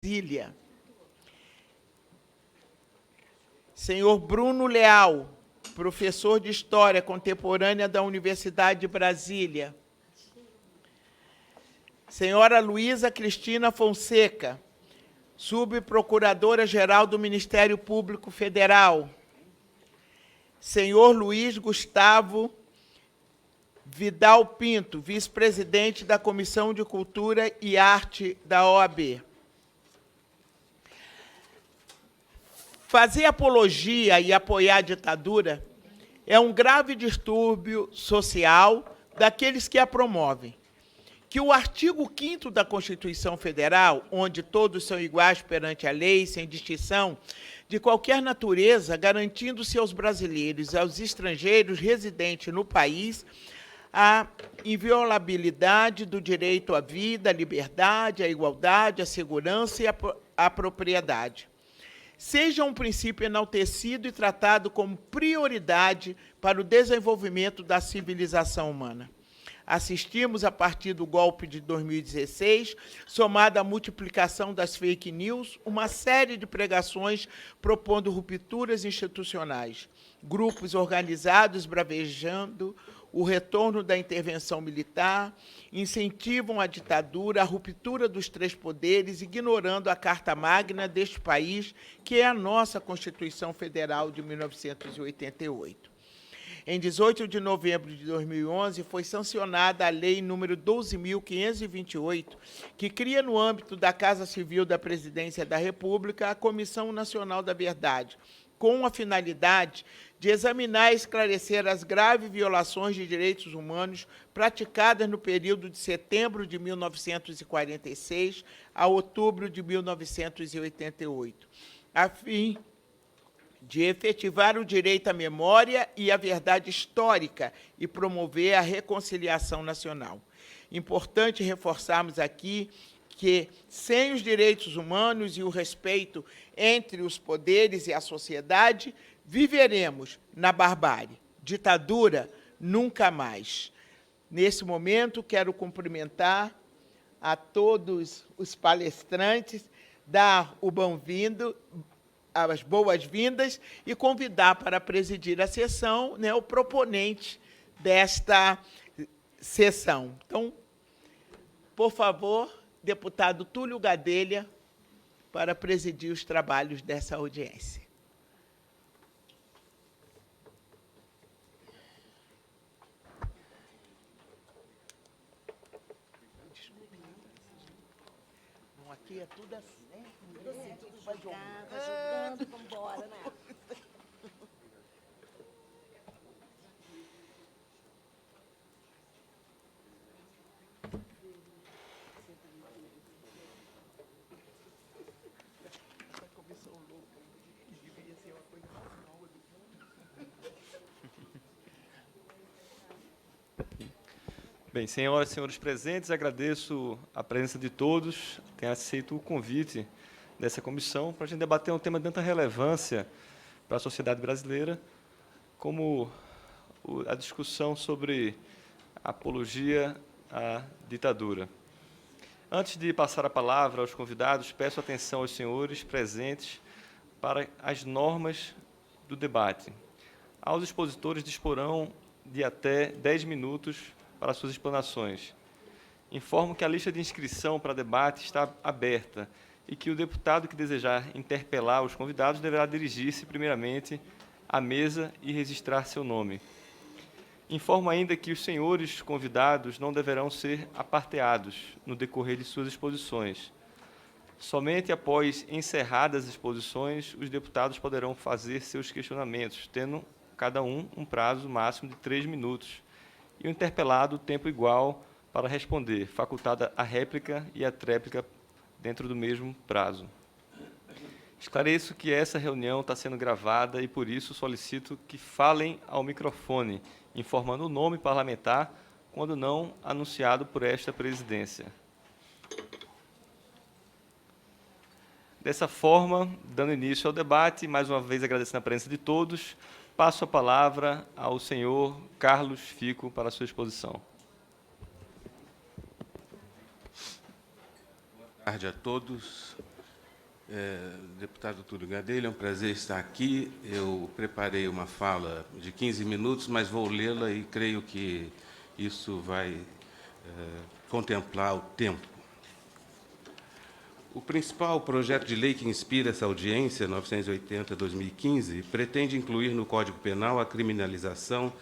Brasília. Senhor Bruno Leal, professor de História Contemporânea da Universidade de Brasília. Senhora Luísa Cristina Fonseca, subprocuradora-geral do Ministério Público Federal. Senhor Luiz Gustavo Vidal Pinto, vice-presidente da Comissão de Cultura e Arte da OAB. Fazer apologia e apoiar a ditadura é um grave distúrbio social daqueles que a promovem. Que o artigo 5º da Constituição Federal, onde todos são iguais perante a lei, sem distinção de qualquer natureza, garantindo-se aos brasileiros e aos estrangeiros residentes no país a inviolabilidade do direito à vida, à liberdade, à igualdade, à segurança e à propriedade. Seja um princípio enaltecido e tratado como prioridade para o desenvolvimento da civilização humana. Assistimos, a partir do golpe de 2016, somada à multiplicação das fake news, uma série de pregações propondo rupturas institucionais, grupos organizados bravejando o retorno da intervenção militar, incentivam a ditadura, a ruptura dos três poderes, ignorando a Carta Magna deste país, que é a nossa Constituição Federal de 1988. Em 18 de novembro de 2011, foi sancionada a Lei nº 12.528, que cria, no âmbito da Casa Civil da Presidência da República, a Comissão Nacional da Verdade, com a finalidade de examinar e esclarecer as graves violações de direitos humanos praticadas no período de setembro de 1946 a outubro de 1988, a fim de efetivar o direito à memória e à verdade histórica e promover a reconciliação nacional. Importante reforçarmos aqui que, sem os direitos humanos e o respeito entre os poderes e a sociedade, viveremos na barbárie. Ditadura, nunca mais. Nesse momento, quero cumprimentar a todos os palestrantes, dar o bom-vindo, as boas-vindas e convidar para presidir a sessão, né, o proponente desta sessão. Então, por favor, deputado Túlio Gadelha, para presidir os trabalhos dessa audiência. Bom, aqui é tudo assim, né? Tudo assim, tudo vai jogando, vamos embora, né? Bem, senhoras e senhores presentes, agradeço a presença de todos, tenho aceito o convite dessa comissão para a gente debater um tema de tanta relevância para a sociedade brasileira, como a discussão sobre apologia à ditadura. Antes de passar a palavra aos convidados, peço atenção aos senhores presentes para as normas do debate. Aos expositores disporão de até 10 minutos para suas explanações. Informo que a lista de inscrição para debate está aberta e que o deputado que desejar interpelar os convidados deverá dirigir-se, primeiramente, à mesa e registrar seu nome. Informo ainda que os senhores convidados não deverão ser aparteados no decorrer de suas exposições. Somente após encerradas as exposições, os deputados poderão fazer seus questionamentos, tendo cada um prazo máximo de 3 minutos, e o interpelado tempo igual para responder, facultada a réplica e a tréplica dentro do mesmo prazo. Esclareço que essa reunião está sendo gravada e, por isso, solicito que falem ao microfone, informando o nome parlamentar, quando não anunciado por esta presidência. Dessa forma, dando início ao debate, mais uma vez agradecendo a presença de todos, passo a palavra ao senhor Carlos Fico para a sua exposição. Boa tarde a todos. Deputado Túlio Gadelha, é um prazer estar aqui. Eu preparei uma fala de 15 minutos, mas vou lê-la e creio que isso vai contemplar o tempo. O principal projeto de lei que inspira essa audiência, 980-2015, pretende incluir no Código Penal a criminalização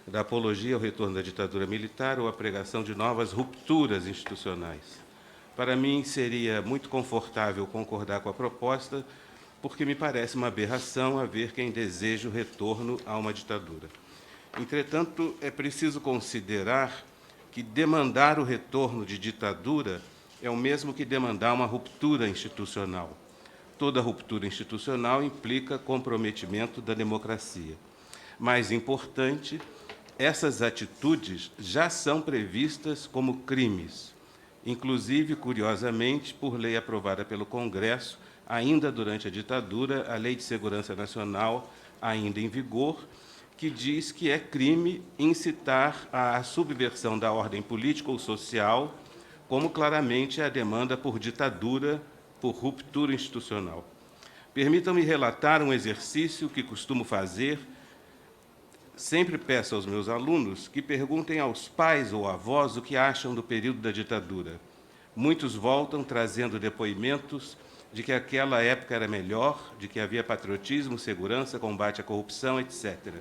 da apologia ao retorno da ditadura militar ou a pregação de novas rupturas institucionais. Para mim, seria muito confortável concordar com a proposta, porque me parece uma aberração haver quem deseje o retorno a uma ditadura. Entretanto, é preciso considerar que demandar o retorno de ditadura é o mesmo que demandar uma ruptura institucional. Toda ruptura institucional implica comprometimento da democracia. Mais importante, essas atitudes já são previstas como crimes, inclusive, curiosamente, por lei aprovada pelo Congresso, ainda durante a ditadura, a Lei de Segurança Nacional, ainda em vigor, que diz que é crime incitar à subversão da ordem política ou social, como claramente é a demanda por ditadura, por ruptura institucional. Permitam-me relatar um exercício que costumo fazer. Sempre peço aos meus alunos que perguntem aos pais ou avós o que acham do período da ditadura. Muitos voltam trazendo depoimentos de que aquela época era melhor, de que havia patriotismo, segurança, combate à corrupção, etc.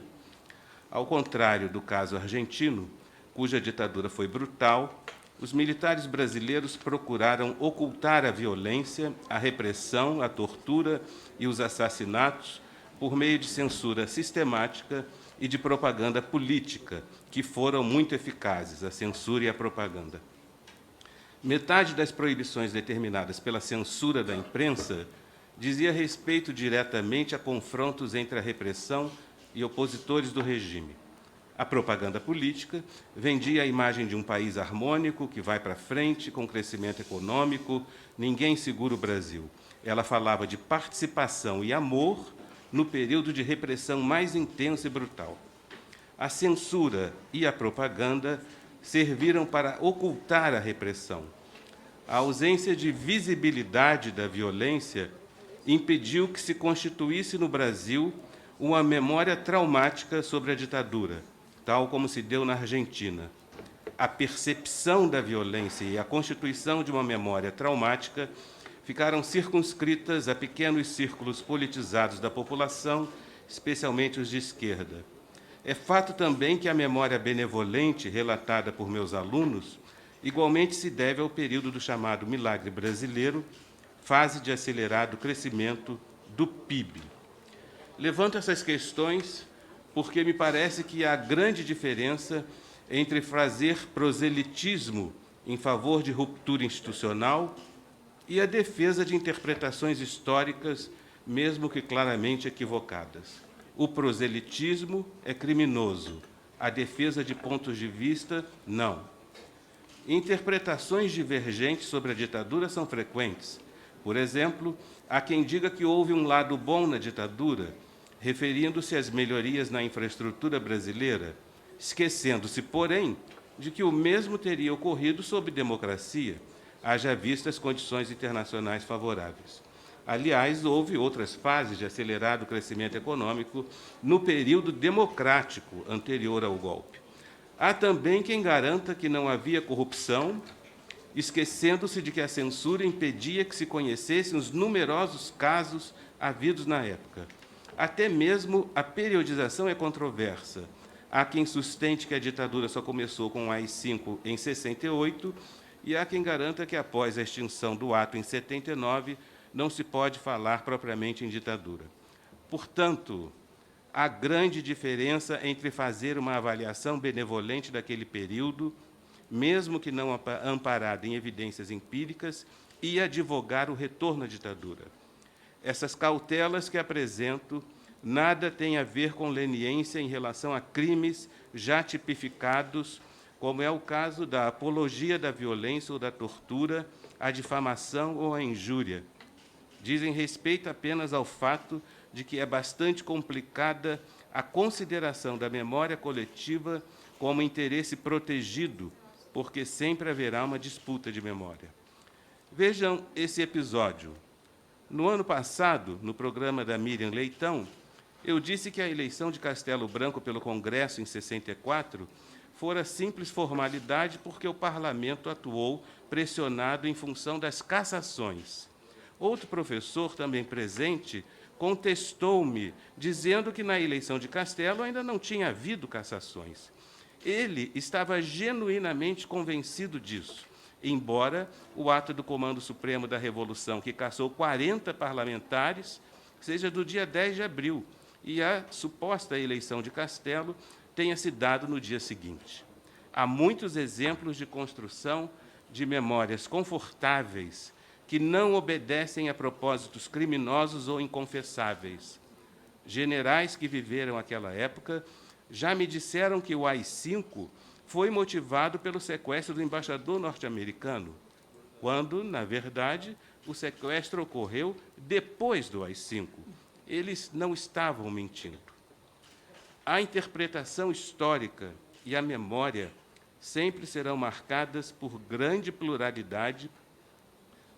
Ao contrário do caso argentino, cuja ditadura foi brutal, os militares brasileiros procuraram ocultar a violência, a repressão, a tortura e os assassinatos por meio de censura sistemática e de propaganda política, que foram muito eficazes, a censura e a propaganda. Metade das proibições determinadas pela censura da imprensa dizia respeito diretamente a confrontos entre a repressão e opositores do regime. A propaganda política vendia a imagem de um país harmônico, que vai para frente, com crescimento econômico, ninguém segura o Brasil. Ela falava de participação e amor no período de repressão mais intensa e brutal. A censura e a propaganda serviram para ocultar a repressão. A ausência de visibilidade da violência impediu que se constituísse no Brasil uma memória traumática sobre a ditadura, tal como se deu na Argentina. A percepção da violência e a constituição de uma memória traumática ficaram circunscritas a pequenos círculos politizados da população, especialmente os de esquerda. É fato também que a memória benevolente relatada por meus alunos igualmente se deve ao período do chamado milagre brasileiro, fase de acelerado crescimento do PIB. Levanto essas questões porque me parece que há grande diferença entre fazer proselitismo em favor de ruptura institucional e a defesa de interpretações históricas, mesmo que claramente equivocadas. O proselitismo é criminoso, a defesa de pontos de vista, não. Interpretações divergentes sobre a ditadura são frequentes. Por exemplo, há quem diga que houve um lado bom na ditadura, referindo-se às melhorias na infraestrutura brasileira, esquecendo-se, porém, de que o mesmo teria ocorrido sob democracia, haja vista as condições internacionais favoráveis. Aliás, houve outras fases de acelerado crescimento econômico no período democrático anterior ao golpe. Há também quem garanta que não havia corrupção, esquecendo-se de que a censura impedia que se conhecessem os numerosos casos havidos na época. Até mesmo a periodização é controversa. Há quem sustente que a ditadura só começou com o AI-5 em 68, e há quem garanta que, após a extinção do ato em 79, não se pode falar propriamente em ditadura. Portanto, há grande diferença entre fazer uma avaliação benevolente daquele período, mesmo que não amparada em evidências empíricas, e advogar o retorno à ditadura. Essas cautelas que apresento nada têm a ver com leniência em relação a crimes já tipificados, como é o caso da apologia da violência ou da tortura, a difamação ou a injúria. Dizem respeito apenas ao fato de que é bastante complicada a consideração da memória coletiva como interesse protegido, porque sempre haverá uma disputa de memória. Vejam esse episódio. No ano passado, no programa da Miriam Leitão, eu disse que a eleição de Castelo Branco pelo Congresso em 64 fora simples formalidade porque o parlamento atuou pressionado em função das cassações. Outro professor, também presente, contestou-me, dizendo que na eleição de Castelo ainda não tinha havido cassações. Ele estava genuinamente convencido disso, embora o ato do Comando Supremo da Revolução, que cassou 40 parlamentares, seja do dia 10 de abril, e a suposta eleição de Castelo tenha se dado no dia seguinte. Há muitos exemplos de construção de memórias confortáveis que não obedecem a propósitos criminosos ou inconfessáveis. Generais que viveram aquela época já me disseram que o AI-5 foi motivado pelo sequestro do embaixador norte-americano, quando, na verdade, o sequestro ocorreu depois do AI-5. Eles não estavam mentindo. A interpretação histórica e a memória sempre serão marcadas por grande pluralidade,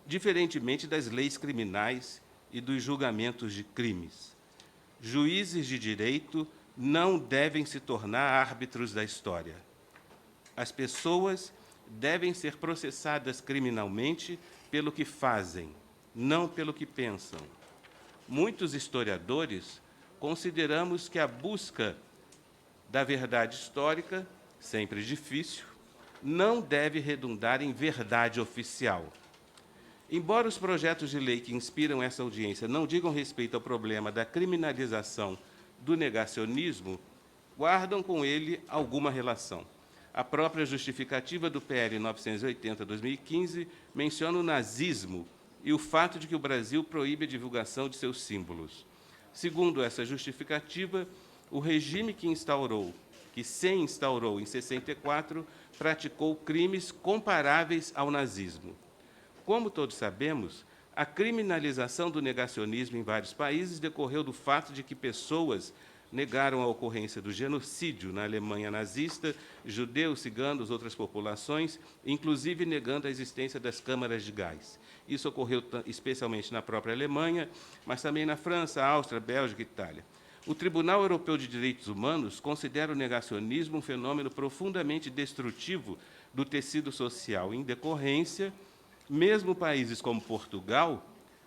diferentemente das leis criminais e dos julgamentos de crimes. Juízes de direito não devem se tornar árbitros da história. As pessoas devem ser processadas criminalmente pelo que fazem, não pelo que pensam. Muitos historiadores consideramos que a busca da verdade histórica, sempre difícil, não deve redundar em verdade oficial. Embora os projetos de lei que inspiram essa audiência não digam respeito ao problema da criminalização do negacionismo, guardam com ele alguma relação. A própria justificativa do PL 980/2015 menciona o nazismo e o fato de que o Brasil proíbe a divulgação de seus símbolos. Segundo essa justificativa, o regime que se instaurou em 64, praticou crimes comparáveis ao nazismo. Como todos sabemos, a criminalização do negacionismo em vários países decorreu do fato de que pessoas negaram a ocorrência do genocídio na Alemanha nazista, judeus, ciganos, outras populações, inclusive negando a existência das câmaras de gás. Isso ocorreu especialmente na própria Alemanha, mas também na França, Áustria, Bélgica e Itália. O Tribunal Europeu de Direitos Humanos considera o negacionismo um fenômeno profundamente destrutivo do tecido social. Em decorrência, mesmo países como Portugal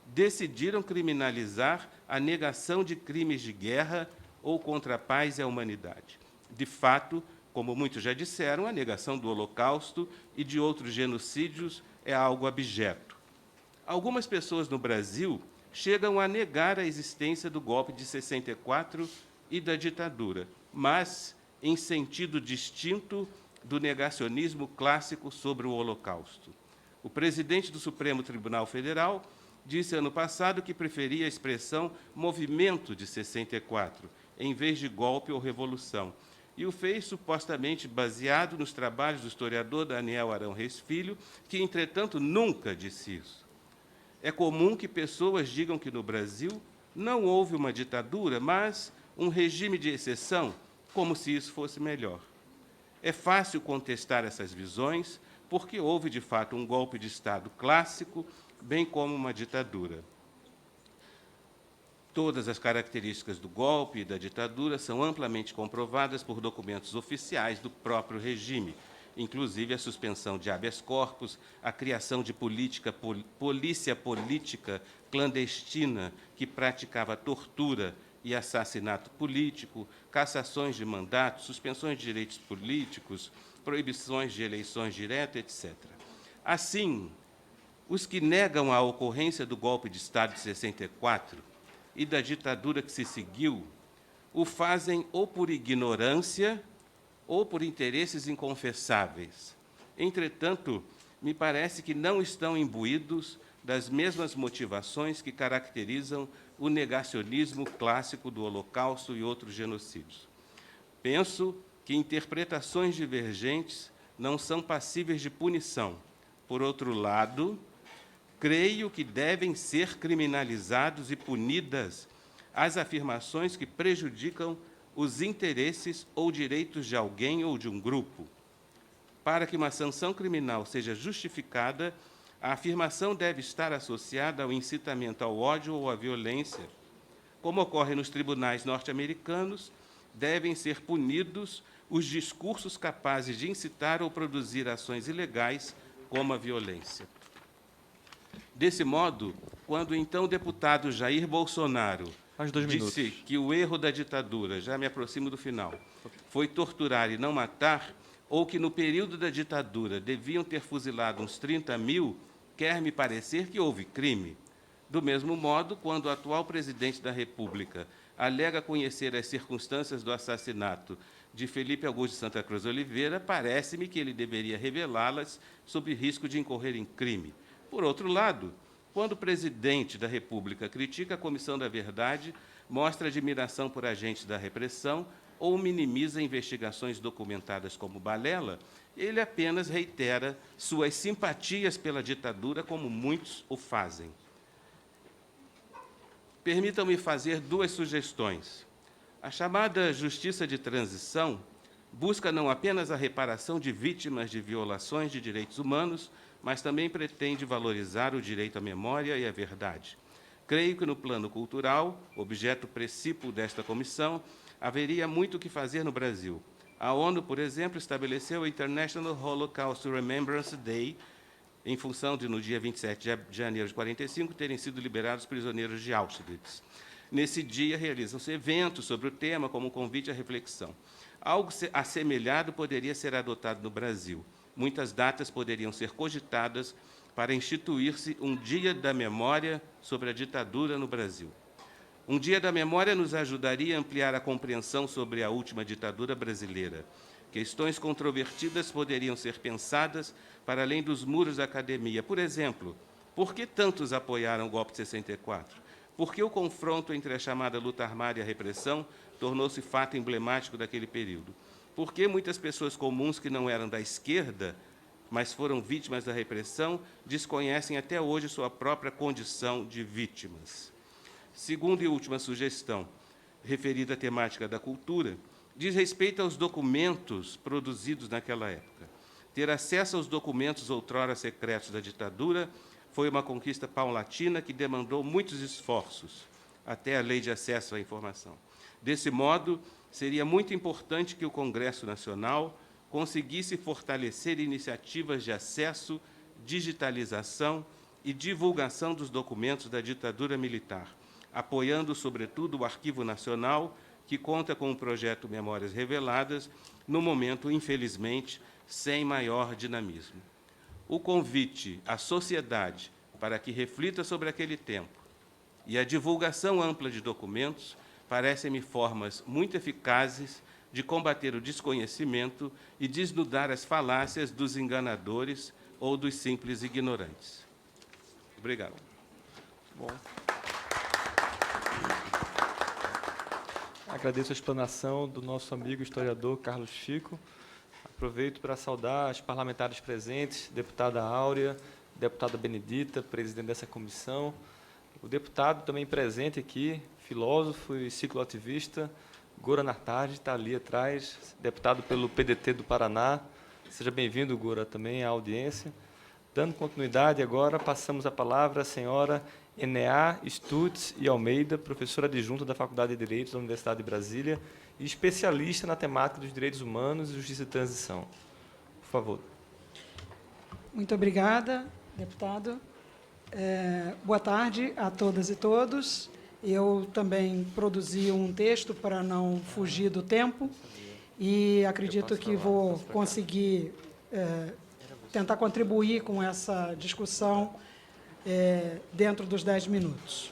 decidiram criminalizar a negação de crimes de guerra ou contra a paz e a humanidade. De fato, como muitos já disseram, a negação do Holocausto e de outros genocídios é algo abjeto. Algumas pessoas no Brasil chegam a negar a existência do golpe de 64 e da ditadura, mas em sentido distinto do negacionismo clássico sobre o Holocausto. O presidente do Supremo Tribunal Federal disse ano passado que preferia a expressão movimento de 64, em vez de golpe ou revolução, e o fez supostamente baseado nos trabalhos do historiador Daniel Arão Reis Filho, que, entretanto, nunca disse isso. É comum que pessoas digam que no Brasil não houve uma ditadura, mas um regime de exceção, como se isso fosse melhor. É fácil contestar essas visões, porque houve, de fato, um golpe de Estado clássico, bem como uma ditadura. Todas as características do golpe e da ditadura são amplamente comprovadas por documentos oficiais do próprio regime, inclusive a suspensão de habeas corpus, a criação de polícia política clandestina que praticava tortura e assassinato político, cassações de mandatos, suspensões de direitos políticos, proibições de eleições diretas, etc. Assim, os que negam a ocorrência do golpe de Estado de 64 e da ditadura que se seguiu, o fazem ou por ignorância ou por interesses inconfessáveis. Entretanto, me parece que não estão imbuídos das mesmas motivações que caracterizam o negacionismo clássico do Holocausto e outros genocídios. Penso que interpretações divergentes não são passíveis de punição. Por outro lado, creio que devem ser criminalizados e punidas as afirmações que prejudicam os interesses ou direitos de alguém ou de um grupo. Para que uma sanção criminal seja justificada, A afirmação deve estar associada ao incitamento ao ódio ou à violência. Como ocorre nos tribunais norte-americanos, devem ser punidos os discursos capazes de incitar ou produzir ações ilegais, como a violência. Desse modo, quando o então deputado Jair Bolsonaro Mais 2 disse minutos. que o erro da ditadura, já me aproximo do final, foi torturar e não matar, ou que no período da ditadura deviam ter fuzilado uns 30 mil, quer me parecer que houve crime. Do mesmo modo, quando o atual presidente da República alega conhecer as circunstâncias do assassinato de Felipe Augusto de Santa Cruz Oliveira, parece-me que ele deveria revelá-las sob risco de incorrer em crime. Por outro lado, quando o presidente da República critica a Comissão da Verdade, mostra admiração por agentes da repressão ou minimiza investigações documentadas como balela, ele apenas reitera suas simpatias pela ditadura, como muitos o fazem. Permitam-me fazer 2 sugestões. A chamada justiça de transição busca não apenas a reparação de vítimas de violações de direitos humanos, mas também pretende valorizar o direito à memória e à verdade. Creio que, no plano cultural, objeto precípuo desta comissão, haveria muito o que fazer no Brasil. A ONU, por exemplo, estabeleceu o International Holocaust Remembrance Day, em função de, no dia 27 de janeiro de 1945, terem sido liberados prisioneiros de Auschwitz. Nesse dia, realizam-se eventos sobre o tema, como um convite à reflexão. Algo assemelhado poderia ser adotado no Brasil. Muitas datas poderiam ser cogitadas para instituir-se um Dia da Memória sobre a ditadura no Brasil. Um Dia da Memória nos ajudaria a ampliar a compreensão sobre a última ditadura brasileira. Questões controvertidas poderiam ser pensadas para além dos muros da academia. Por exemplo, por que tantos apoiaram o golpe de 64? Por que o confronto entre a chamada luta armada e a repressão tornou-se fato emblemático daquele período? Por que muitas pessoas comuns que não eram da esquerda, mas foram vítimas da repressão, desconhecem até hoje sua própria condição de vítimas? Segunda e última sugestão, referida à temática da cultura, diz respeito aos documentos produzidos naquela época. Ter acesso aos documentos outrora secretos da ditadura foi uma conquista paulatina que demandou muitos esforços, até a Lei de Acesso à Informação. Desse modo, seria muito importante que o Congresso Nacional conseguisse fortalecer iniciativas de acesso, digitalização e divulgação dos documentos da ditadura militar, apoiando, sobretudo, o Arquivo Nacional, que conta com o projeto Memórias Reveladas, no momento, infelizmente, sem maior dinamismo. O convite à sociedade para que reflita sobre aquele tempo e a divulgação ampla de documentos parecem-me formas muito eficazes de combater o desconhecimento e desnudar as falácias dos enganadores ou dos simples ignorantes. Obrigado. Bom. Agradeço a explanação do nosso amigo historiador Carlos Chico. Aproveito para saudar as parlamentares presentes, deputada Áurea, deputada Benedita, presidente dessa comissão, o deputado também presente aqui, filósofo e cicloativista, Gora Nartardi, está ali atrás, deputado pelo PDT do Paraná. Seja bem-vindo, Gora, também à audiência. Dando continuidade, agora passamos a palavra à senhora Eneá Stutz e Almeida, professora adjunta da Faculdade de Direito da Universidade de Brasília e especialista na temática dos direitos humanos e justiça de transição. Por favor. Muito obrigada, deputado. Boa tarde a todas e todos. Eu também produzi um texto para não fugir do tempo e acredito que vou conseguir tentar contribuir com essa discussão dentro dos 10 minutos.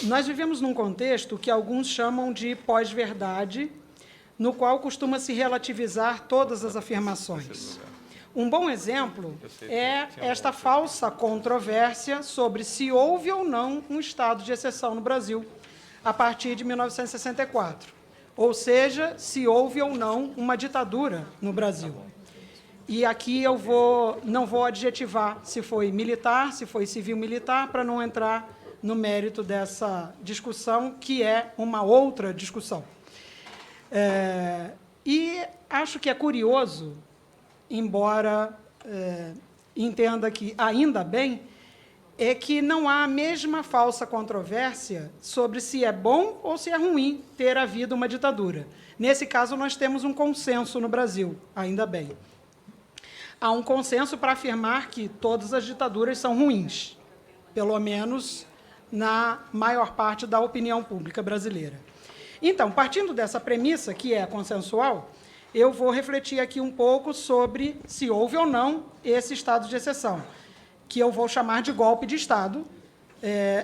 Nós vivemos num contexto que alguns chamam de pós-verdade, no qual costuma-se relativizar todas as afirmações. Um bom exemplo é esta falsa controvérsia sobre se houve ou não um estado de exceção no Brasil, a partir de 1964, ou seja, se houve ou não uma ditadura no Brasil. E aqui eu não vou adjetivar se foi militar, se foi civil-militar, para não entrar no mérito dessa discussão, que é uma outra discussão. E acho que é curioso, embora entenda que, ainda bem, é que não há a mesma falsa controvérsia sobre se é bom ou se é ruim ter havido uma ditadura. Nesse caso, nós temos um consenso no Brasil, ainda bem. Há um consenso para afirmar que todas as ditaduras são ruins, pelo menos na maior parte da opinião pública brasileira. Então, partindo dessa premissa, que é consensual, eu vou refletir aqui um pouco sobre se houve ou não esse estado de exceção, que eu vou chamar de golpe de Estado,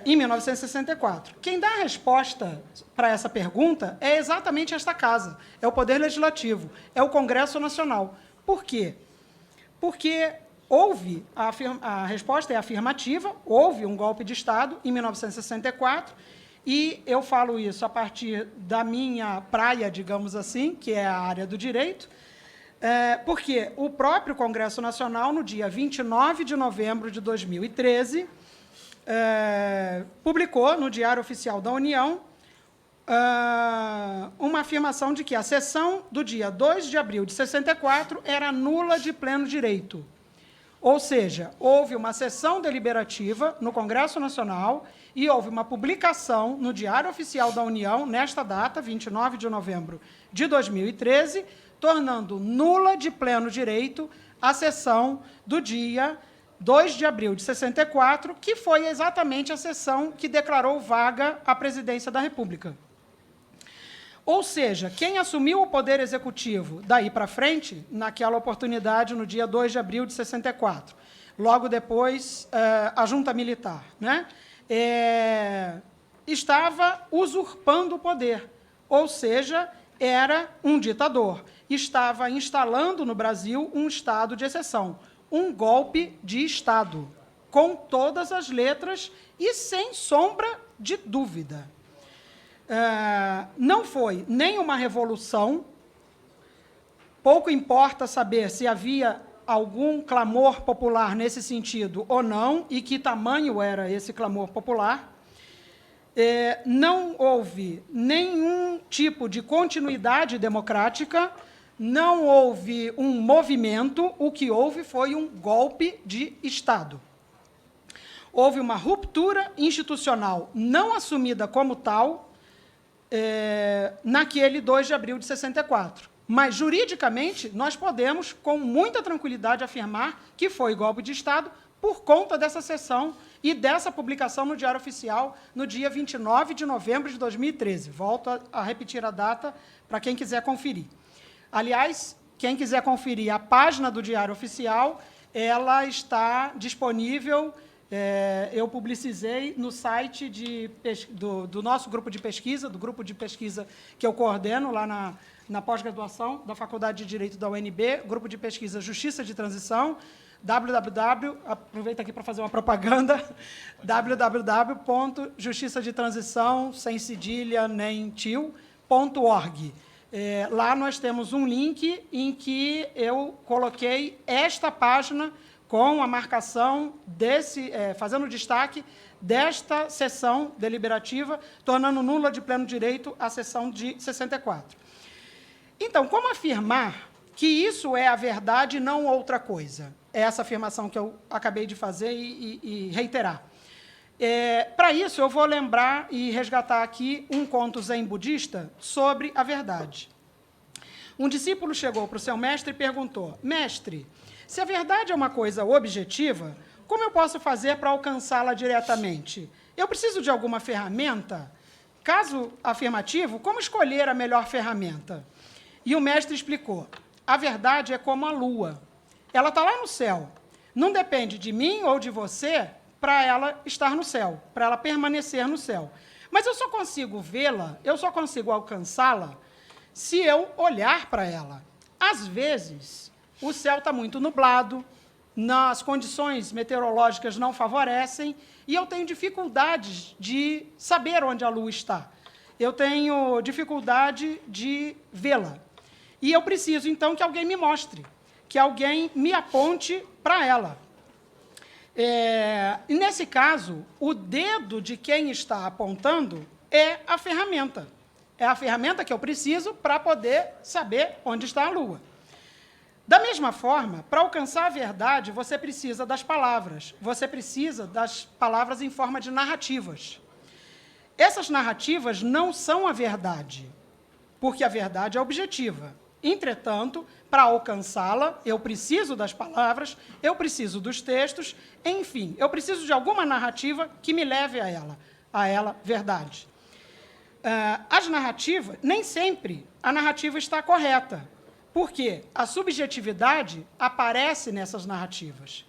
em 1964. Quem dá a resposta para essa pergunta é exatamente esta casa, é o Poder Legislativo, é o Congresso Nacional. Por quê? Porque houve, a resposta é afirmativa, houve um golpe de Estado em 1964, e eu falo isso a partir da minha praia, digamos assim, que é a área do direito, porque o próprio Congresso Nacional, no dia 29 de novembro de 2013, publicou no Diário Oficial da União uma afirmação de que a sessão do dia 2 de abril de 64 era nula de pleno direito. Ou seja, houve uma sessão deliberativa no Congresso Nacional e houve uma publicação no Diário Oficial da União, nesta data, 29 de novembro de 2013, tornando nula de pleno direito a sessão do dia 2 de abril de 64, que foi exatamente a sessão que declarou vaga a presidência da República. Ou seja, quem assumiu o poder executivo daí para frente, naquela oportunidade, no dia 2 de abril de 64, logo depois, a junta militar, né, estava usurpando o poder, ou seja, era um ditador, estava instalando no Brasil um estado de exceção, um golpe de Estado, com todas as letras e sem sombra de dúvida. Não foi nem uma revolução, pouco importa saber se havia algum clamor popular nesse sentido ou não, e que tamanho era esse clamor popular. Não houve nenhum tipo de continuidade democrática, não houve um movimento, o que houve foi um golpe de Estado. Houve uma ruptura institucional não assumida como tal, naquele 2 de abril de 64. Mas, juridicamente, nós podemos, com muita tranquilidade, afirmar que foi golpe de Estado por conta dessa sessão e dessa publicação no Diário Oficial no dia 29 de novembro de 2013. Volto a repetir a data para quem quiser conferir. Aliás, quem quiser conferir a página do Diário Oficial, ela está disponível. Eu publicizei no site do nosso grupo de pesquisa, do grupo de pesquisa que eu coordeno lá na pós-graduação da Faculdade de Direito da UNB, grupo de pesquisa Justiça de Transição, aproveito aqui para fazer uma propaganda, www.justiçadetransição, sem cedilha nem tio.org. Lá nós temos um link em que eu coloquei esta página com a marcação fazendo destaque desta sessão deliberativa, tornando nula de pleno direito a sessão de 64. Então, como afirmar que isso é a verdade e não outra coisa? É essa afirmação que eu acabei de fazer e reiterar. Para isso, eu vou lembrar e resgatar aqui um conto zen budista sobre a verdade. Um discípulo chegou para o seu mestre e perguntou: mestre, se a verdade é uma coisa objetiva, como eu posso fazer para alcançá-la diretamente? Eu preciso de alguma ferramenta? Caso afirmativo, como escolher a melhor ferramenta? E o mestre explicou: a verdade é como a lua. Ela está lá no céu. Não depende de mim ou de você para ela estar no céu, para ela permanecer no céu. Mas eu só consigo vê-la, eu só consigo alcançá-la se eu olhar para ela. Às vezes, o céu está muito nublado, as condições meteorológicas não favorecem, e eu tenho dificuldades de saber onde a lua está. Eu tenho dificuldade de vê-la. E eu preciso, então, que alguém me mostre, que alguém me aponte para ela. E, nesse caso, o dedo de quem está apontando é a ferramenta. É a ferramenta que eu preciso para poder saber onde está a lua. Da mesma forma, para alcançar a verdade, você precisa das palavras. Você precisa das palavras em forma de narrativas. Essas narrativas não são a verdade, porque a verdade é objetiva. Entretanto, para alcançá-la, eu preciso das palavras, eu preciso dos textos, enfim, eu preciso de alguma narrativa que me leve a ela, verdade. As narrativas, nem sempre a narrativa está correta, porque a subjetividade aparece nessas narrativas.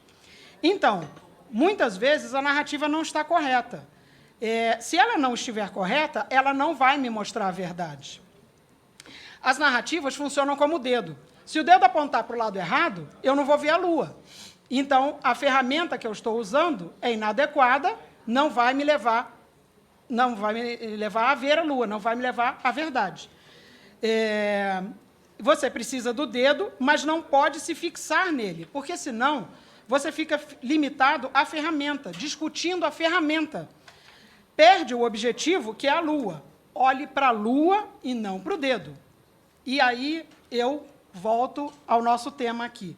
Então, muitas vezes a narrativa não está correta. Se ela não estiver correta, ela não vai me mostrar a verdade. As narrativas funcionam como o dedo. Se o dedo apontar para o lado errado, eu não vou ver a lua. Então, a ferramenta que eu estou usando é inadequada, não vai me levar a ver a lua, não vai me levar à verdade. Você precisa do dedo, mas não pode se fixar nele, porque senão você fica limitado à ferramenta, discutindo a ferramenta. Perde o objetivo, que é a lua. Olhe para a lua e não para o dedo. E aí eu volto ao nosso tema aqui.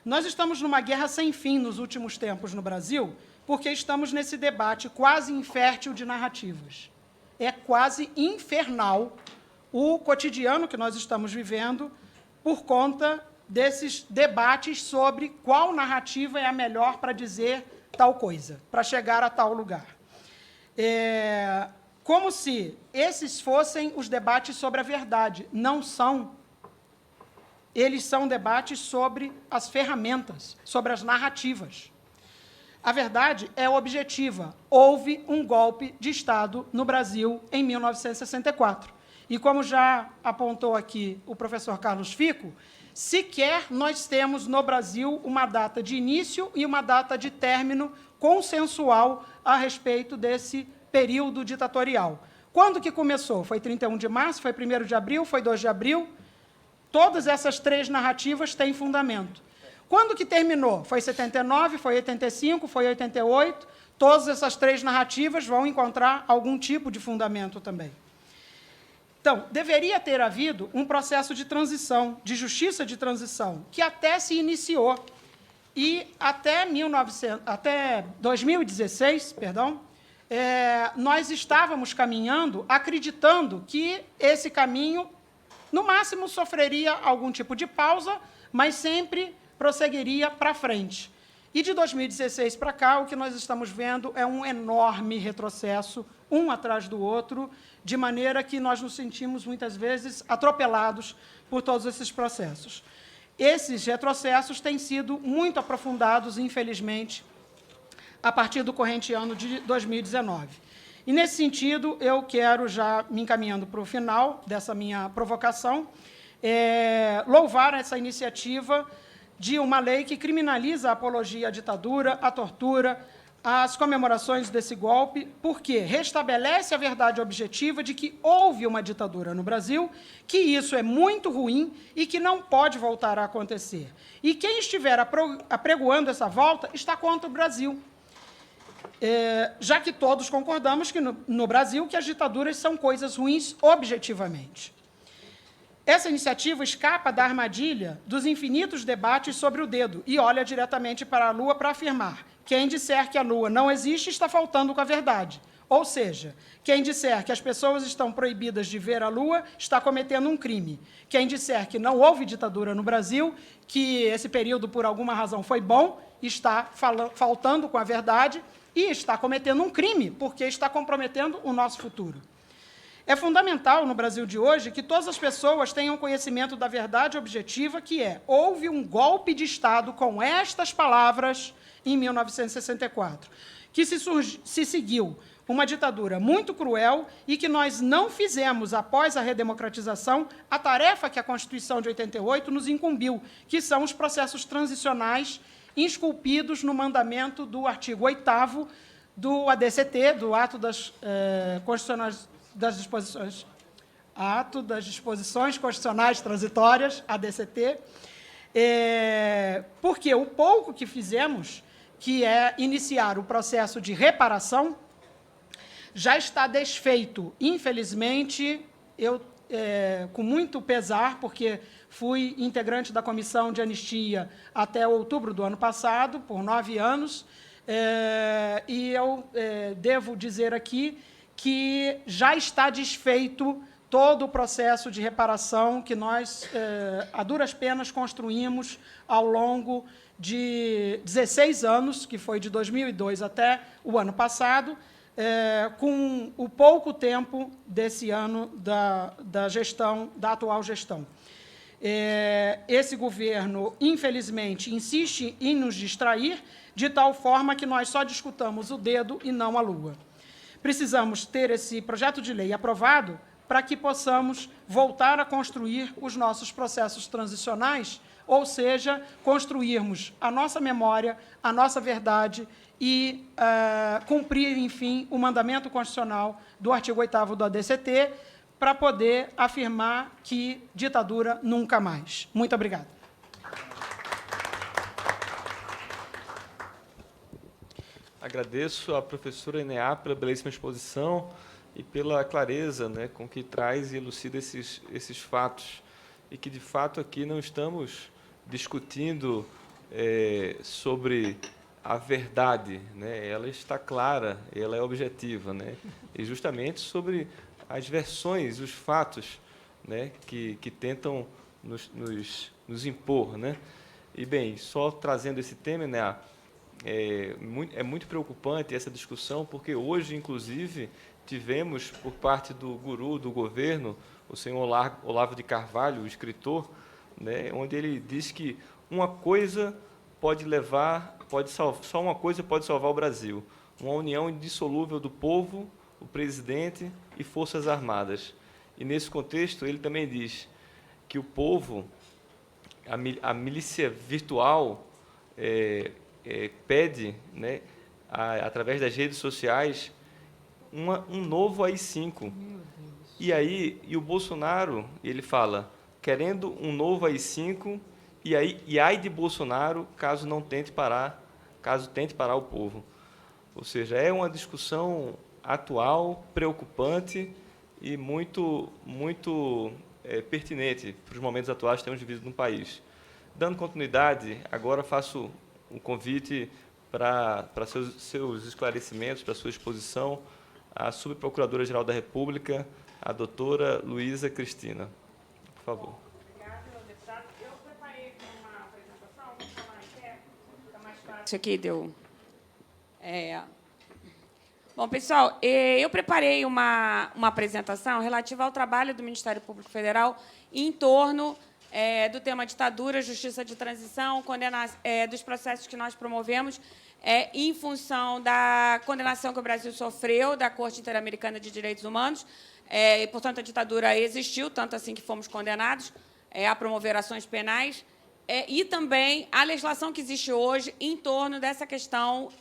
Nós estamos numa guerra sem fim nos últimos tempos no Brasil, porque estamos nesse debate quase infértil de narrativas. É quase infernal o cotidiano que nós estamos vivendo por conta desses debates sobre qual narrativa é a melhor para dizer tal coisa, para chegar a tal lugar. Como se esses fossem os debates sobre a verdade. Não são. Eles são debates sobre as ferramentas, sobre as narrativas. A verdade é objetiva. Houve um golpe de Estado no Brasil em 1964. E, como já apontou aqui o professor Carlos Fico, sequer nós temos no Brasil uma data de início e uma data de término consensual a respeito desse período ditatorial. Quando que começou? Foi 31 de março? Foi 1º de abril? Foi 2 de abril? Todas essas três narrativas têm fundamento. Quando que terminou? Foi 79, foi 85, foi 88? Todas essas três narrativas vão encontrar algum tipo de fundamento também. Então, deveria ter havido um processo de transição, de justiça de transição, que até se iniciou. E até 2016, nós estávamos caminhando, acreditando que esse caminho, no máximo, sofreria algum tipo de pausa, mas sempre prosseguiria para frente. E de 2016 para cá, o que nós estamos vendo é um enorme retrocesso, um atrás do outro, de maneira que nós nos sentimos, muitas vezes, atropelados por todos esses processos. Esses retrocessos têm sido muito aprofundados, infelizmente, a partir do corrente ano de 2019. E, nesse sentido, eu quero, já me encaminhando para o final dessa minha provocação, louvar essa iniciativa de uma lei que criminaliza a apologia à ditadura, à tortura, às comemorações desse golpe, porque restabelece a verdade objetiva de que houve uma ditadura no Brasil, que isso é muito ruim e que não pode voltar a acontecer. E quem estiver apregoando essa volta está contra o Brasil. Já que todos concordamos que no Brasil que as ditaduras são coisas ruins objetivamente. Essa iniciativa escapa da armadilha dos infinitos debates sobre o dedo e olha diretamente para a Lua para afirmar: quem disser que a Lua não existe está faltando com a verdade. Ou seja, quem disser que as pessoas estão proibidas de ver a Lua está cometendo um crime. Quem disser que não houve ditadura no Brasil, que esse período, por alguma razão, foi bom, está faltando com a verdade e está cometendo um crime, porque está comprometendo o nosso futuro. É fundamental, no Brasil de hoje, que todas as pessoas tenham conhecimento da verdade objetiva, que houve um golpe de Estado com estas palavras em 1964, que se seguiu uma ditadura muito cruel e que nós não fizemos, após a redemocratização, a tarefa que a Constituição de 88 nos incumbiu, que são os processos transicionais esculpidos no mandamento do artigo 8º do ADCT, do Ato das Disposições Constitucionais Transitórias, ADCT, porque o pouco que fizemos, que é iniciar o processo de reparação, já está desfeito. Infelizmente, com muito pesar, porque fui integrante da Comissão de Anistia até outubro do ano passado, por 9 anos, e eu devo dizer aqui que já está desfeito todo o processo de reparação que nós, a duras penas, construímos ao longo de 16 anos, que foi de 2002 até o ano passado, com o pouco tempo desse ano da gestão, da atual gestão. Esse governo, infelizmente, insiste em nos distrair, de tal forma que nós só discutamos o dedo e não a lua. Precisamos ter esse projeto de lei aprovado para que possamos voltar a construir os nossos processos transicionais, ou seja, construirmos a nossa memória, a nossa verdade e cumprir, enfim, o mandamento constitucional do artigo 8º do ADCT, para poder afirmar que ditadura nunca mais. Muito obrigada. Agradeço à professora Eneá pela belíssima exposição e pela clareza, né, com que traz e elucida esses fatos, e que, de fato, aqui não estamos discutindo sobre a verdade, né? Ela está clara, ela é objetiva, né? E justamente sobre as versões, os fatos, né, que tentam nos impor, né? E, bem, só trazendo esse tema, né, é muito preocupante essa discussão, porque hoje, inclusive, tivemos, por parte do guru do governo, o senhor Olavo de Carvalho, o escritor, né, onde ele diz que uma coisa pode levar, só uma coisa pode salvar o Brasil: uma união indissolúvel do povo, o presidente e forças armadas. E, nesse contexto, ele também diz que o povo, a milícia virtual, pede, né, através das redes sociais, um novo AI-5. E o Bolsonaro, ele fala, querendo um novo AI-5, e ai de Bolsonaro, caso tente parar o povo. Ou seja, é uma discussão atual, preocupante e muito pertinente para os momentos atuais que temos vivido no país. Dando continuidade, agora faço um convite para seus esclarecimentos, para sua exposição, à Subprocuradora-Geral da República, a doutora Luísa Cristina. Por favor. Obrigada, deputado. Eu preparei aqui uma apresentação, vou falar em pé, fica mais fácil. Isso aqui deu... Bom, pessoal, eu preparei uma apresentação relativa ao trabalho do Ministério Público Federal em torno do tema ditadura, justiça de transição, dos processos que nós promovemos em função da condenação que o Brasil sofreu da Corte Interamericana de Direitos Humanos. E, portanto, a ditadura existiu, tanto assim que fomos condenados a promover ações penais, e também a legislação que existe hoje em torno dessa questão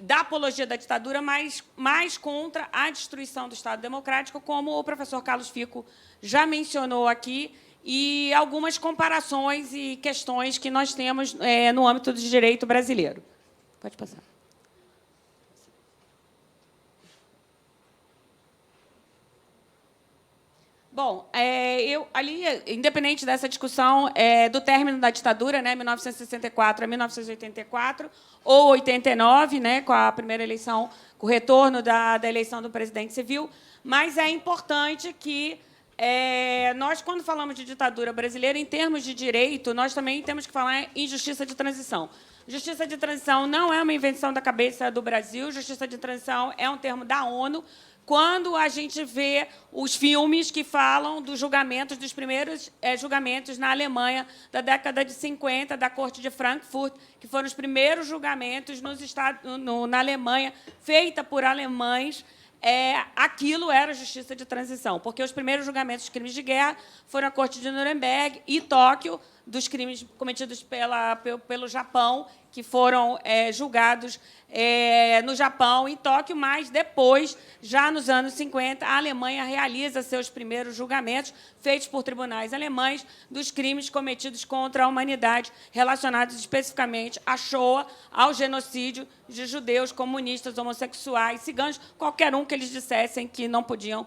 da apologia da ditadura, mas mais contra a destruição do Estado Democrático, como o professor Carlos Fico já mencionou aqui, e algumas comparações e questões que nós temos no âmbito do direito brasileiro. Pode passar. Bom, independente dessa discussão do término da ditadura, né, 1964 a 1984, ou 89, né, com a primeira eleição, com o retorno da eleição do presidente civil, mas é importante que nós, quando falamos de ditadura brasileira, em termos de direito, nós também temos que falar em justiça de transição. Justiça de transição não é uma invenção da cabeça do Brasil, justiça de transição é um termo da ONU. Quando a gente vê os filmes que falam dos julgamentos, dos primeiros julgamentos na Alemanha, da década de 50, da Corte de Frankfurt, que foram os primeiros julgamentos na Alemanha, feita por alemães, aquilo era justiça de transição, porque os primeiros julgamentos de crimes de guerra foram a Corte de Nuremberg e Tóquio, dos crimes cometidos pelo Japão, que foram julgados no Japão, em Tóquio, mas depois, já nos anos 50, a Alemanha realiza seus primeiros julgamentos, feitos por tribunais alemães, dos crimes cometidos contra a humanidade, relacionados especificamente à Shoah, ao genocídio de judeus, comunistas, homossexuais, ciganos, qualquer um que eles dissessem que não podiam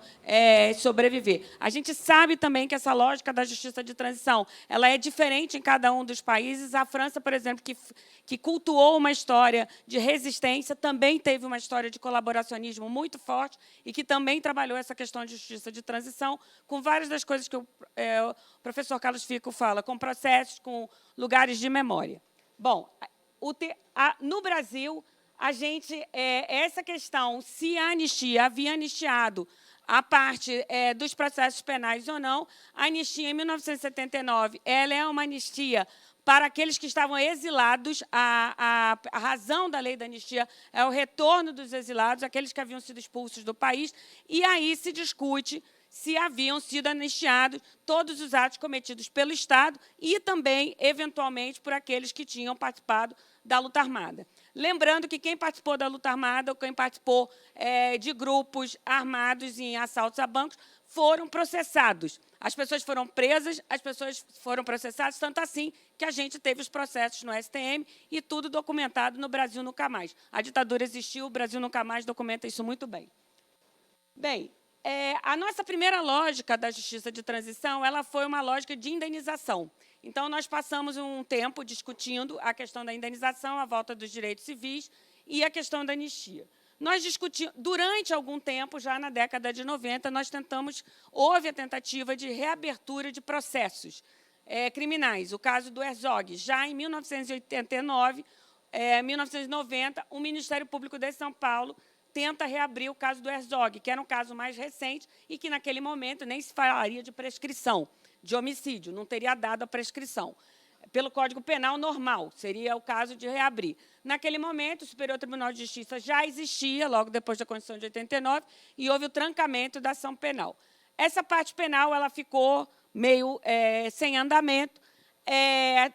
sobreviver. A gente sabe também que essa lógica da justiça de transição ela é diferente em cada um dos países. A França, por exemplo, que cultuou uma história de resistência, também teve uma história de colaboracionismo muito forte e que também trabalhou essa questão de justiça de transição com várias das coisas que o professor Carlos Fico fala, com processos, com lugares de memória. Bom, no Brasil, a gente, essa questão, se a anistia havia anistiado a parte dos processos penais ou não, a anistia, em 1979, ela é uma anistia para aqueles que estavam exilados. A razão da lei da anistia é o retorno dos exilados, aqueles que haviam sido expulsos do país, e aí se discute se haviam sido anistiados todos os atos cometidos pelo Estado e também, eventualmente, por aqueles que tinham participado da luta armada. Lembrando que quem participou da luta armada ou quem participou de grupos armados em assaltos a bancos foram processados. As pessoas foram presas, as pessoas foram processadas, tanto assim que a gente teve os processos no STM e tudo documentado no Brasil Nunca Mais. A ditadura existiu, o Brasil Nunca Mais documenta isso muito bem. Bem, a nossa primeira lógica da justiça de transição ela foi uma lógica de indenização. Então, nós passamos um tempo discutindo a questão da indenização, a volta dos direitos civis e a questão da anistia. Nós discutimos, durante algum tempo, já na década de 90, houve a tentativa de reabertura de processos criminais. O caso do Herzog, já em 1989, 1990, o Ministério Público de São Paulo tenta reabrir o caso do Herzog, que era um caso mais recente e que, naquele momento, nem se falaria de prescrição, de homicídio, não teria dado a prescrição. Pelo Código Penal normal, seria o caso de reabrir. Naquele momento, o Superior Tribunal de Justiça já existia, logo depois da Constituição de 89, e houve o trancamento da ação penal. Essa parte penal ela ficou meio sem andamento.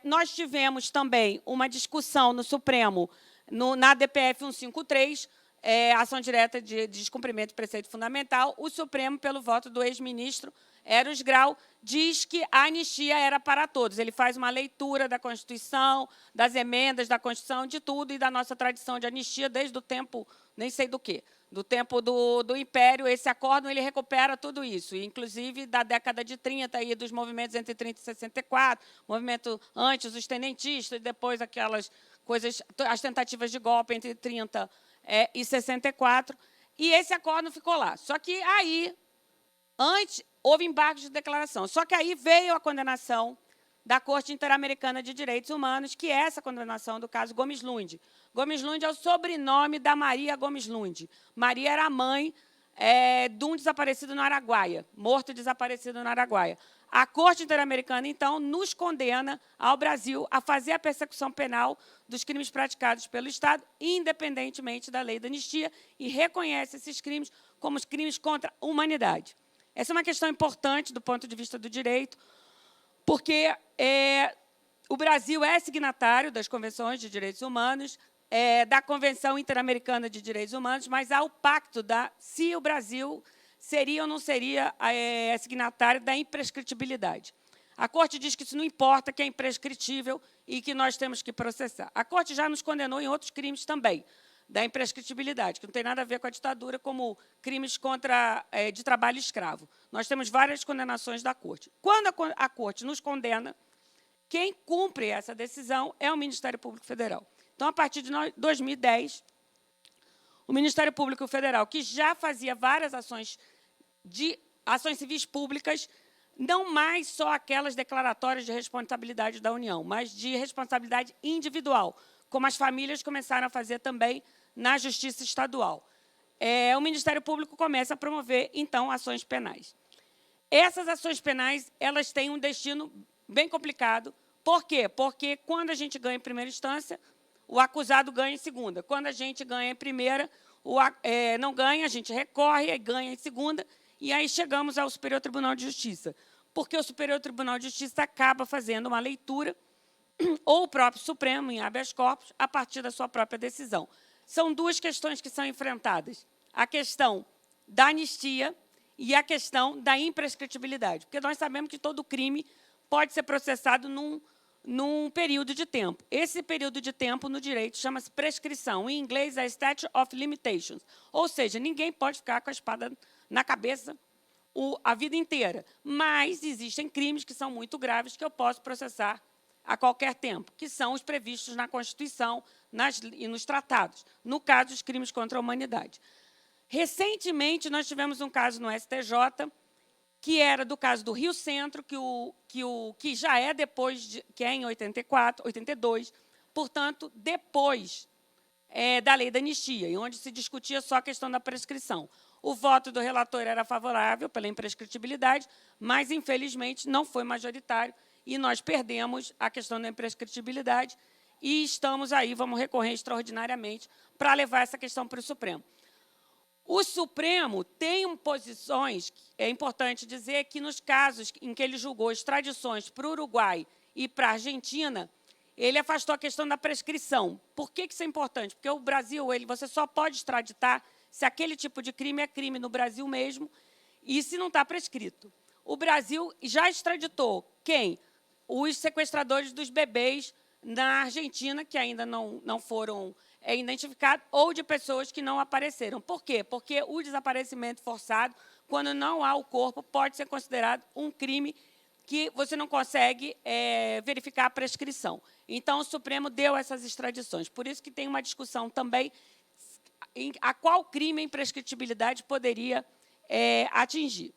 Nós tivemos também uma discussão no Supremo, na DPF 153, ação direta de descumprimento de preceito fundamental. O Supremo, pelo voto do ex-ministro Eros Grau, diz que a anistia era para todos. Ele faz uma leitura da Constituição, das emendas da Constituição, de tudo, e da nossa tradição de anistia desde o tempo, nem sei do quê, do tempo do Império. Esse acórdão ele recupera tudo isso, inclusive da década de 30, e dos movimentos entre 30 e 64, movimento antes, os tenentistas, e depois aquelas coisas, as tentativas de golpe entre 30 e 64, e esse acórdão ficou lá. Só que aí, antes, houve embargos de declaração. Só que aí veio a condenação da Corte Interamericana de Direitos Humanos, que é essa condenação do caso Gomes Lund. Gomes Lund é o sobrenome da Maria Gomes Lund. Maria era a mãe de um desaparecido no Araguaia, morto e desaparecido no Araguaia. A Corte Interamericana, então, nos condena ao Brasil a fazer a persecução penal dos crimes praticados pelo Estado, independentemente da lei da anistia, e reconhece esses crimes como crimes contra a humanidade. Essa é uma questão importante do ponto de vista do direito, porque o Brasil é signatário das Convenções de Direitos Humanos, da Convenção Interamericana de Direitos Humanos, mas há o pacto se o Brasil seria ou não seria signatário da imprescritibilidade. A Corte diz que isso não importa, que é imprescritível e que nós temos que processar. A Corte já nos condenou em outros crimes também, da imprescritibilidade, que não tem nada a ver com a ditadura, como crimes de trabalho escravo. Nós temos várias condenações da Corte. Quando a Corte nos condena, quem cumpre essa decisão é o Ministério Público Federal. Então, a partir de 2010, o Ministério Público Federal, que já fazia várias ações civis públicas, não mais só aquelas declaratórias de responsabilidade da União, mas de responsabilidade individual, como as famílias começaram a fazer também na Justiça Estadual. O Ministério Público começa a promover, então, ações penais. Essas ações penais elas têm um destino bem complicado. Por quê? Porque, quando a gente ganha em primeira instância, o acusado ganha em segunda. Quando a gente ganha em primeira, não ganha, a gente recorre, ganha em segunda, e aí chegamos ao Superior Tribunal de Justiça. Porque o Superior Tribunal de Justiça acaba fazendo uma leitura ou o próprio Supremo, em habeas corpus, a partir da sua própria decisão. São duas questões que são enfrentadas. A questão da anistia e a questão da imprescritibilidade. Porque nós sabemos que todo crime pode ser processado num período de tempo. Esse período de tempo, no direito, chama-se prescrição. Em inglês, é statute of limitations. Ou seja, ninguém pode ficar com a espada na cabeça a vida inteira. Mas existem crimes que são muito graves que eu posso processar a qualquer tempo, que são os previstos na Constituição e nos tratados. No caso, os crimes contra a humanidade. Recentemente, nós tivemos um caso no STJ, que era do caso do Rio Centro, que já é depois, que é em 82, portanto, depois da lei da anistia, onde se discutia só a questão da prescrição. O voto do relator era favorável pela imprescritibilidade, mas, infelizmente, não foi majoritário, e nós perdemos a questão da imprescritibilidade e estamos aí, vamos recorrer extraordinariamente para levar essa questão para o Supremo. O Supremo tem posições, é importante dizer que nos casos em que ele julgou extradições para o Uruguai e para a Argentina, ele afastou a questão da prescrição. Por que isso é importante? Porque o Brasil, você só pode extraditar se aquele tipo de crime é crime no Brasil mesmo e se não está prescrito. O Brasil já extraditou quem? Os sequestradores dos bebês na Argentina, que ainda não foram identificados, ou de pessoas que não apareceram. Por quê? Porque o desaparecimento forçado, quando não há o corpo, pode ser considerado um crime que você não consegue verificar a prescrição. Então, o Supremo deu essas extradições. Por isso que tem uma discussão também a qual crime a imprescritibilidade poderia atingir.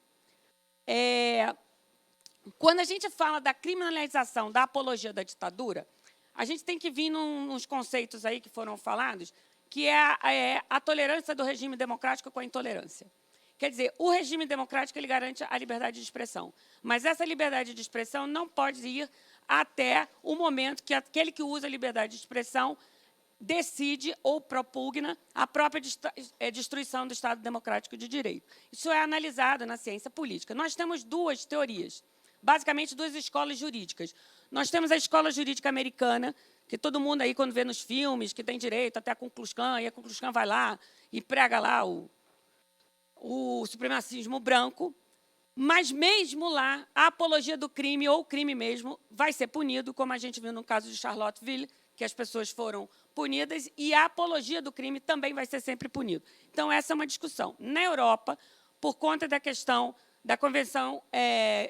Quando a gente fala da criminalização da apologia da ditadura, a gente tem que vir nos conceitos aí que foram falados, que é a tolerância do regime democrático com a intolerância. Quer dizer, o regime democrático ele garante a liberdade de expressão, mas essa liberdade de expressão não pode ir até o momento que aquele que usa a liberdade de expressão decide ou propugna a própria destruição do Estado Democrático de Direito. Isso é analisado na ciência política. Nós temos duas teorias, basicamente duas escolas jurídicas. Nós temos a escola jurídica americana, que todo mundo aí, quando vê nos filmes, que tem direito até a Ku Klux Klan, e a Ku Klux Klan vai lá e prega lá o supremacismo branco, mas mesmo lá, a apologia do crime, ou o crime mesmo, vai ser punido, como a gente viu no caso de Charlottesville, que as pessoas foram punidas, e a apologia do crime também vai ser sempre punido. Então, essa é uma discussão. Na Europa, por conta da questão da Convenção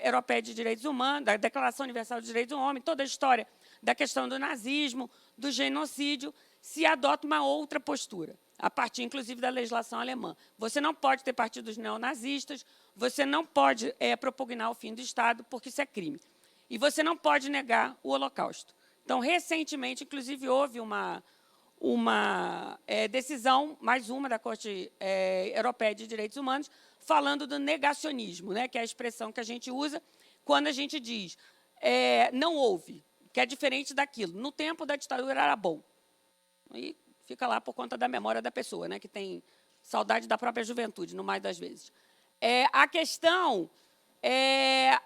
Europeia de Direitos Humanos, da Declaração Universal de Direitos do Homem, toda a história da questão do nazismo, do genocídio, se adota uma outra postura, a partir, inclusive, da legislação alemã. Você não pode ter partidos neonazistas, você não pode propugnar o fim do Estado, porque isso é crime. E você não pode negar o Holocausto. Então, recentemente, inclusive, houve uma decisão, mais uma, da Corte Europeia de Direitos Humanos, falando do negacionismo, né, que é a expressão que a gente usa quando a gente diz não houve, que é diferente daquilo. No tempo da ditadura era bom. E fica lá por conta da memória da pessoa, né, que tem saudade da própria juventude, no mais das vezes. A questão é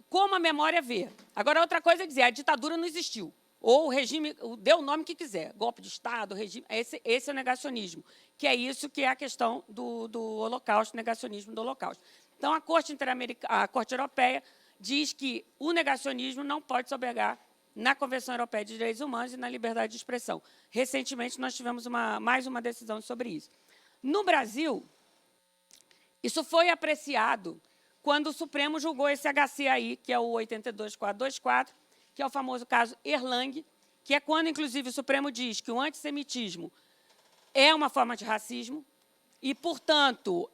como a memória vê. Agora, outra coisa é dizer, a ditadura não existiu. Ou o regime, dê o nome que quiser, golpe de Estado, regime, esse é o negacionismo, que é isso que é a questão do Holocausto, negacionismo do Holocausto. Então, a Corte Europeia diz que o negacionismo não pode se albergar na Convenção Europeia de Direitos Humanos e na liberdade de expressão. Recentemente, nós tivemos mais uma decisão sobre isso. No Brasil, isso foi apreciado quando o Supremo julgou esse HC aí, que é o 82424, que é o famoso caso Erlang, que é quando, inclusive, o Supremo diz que o antissemitismo é uma forma de racismo e, portanto,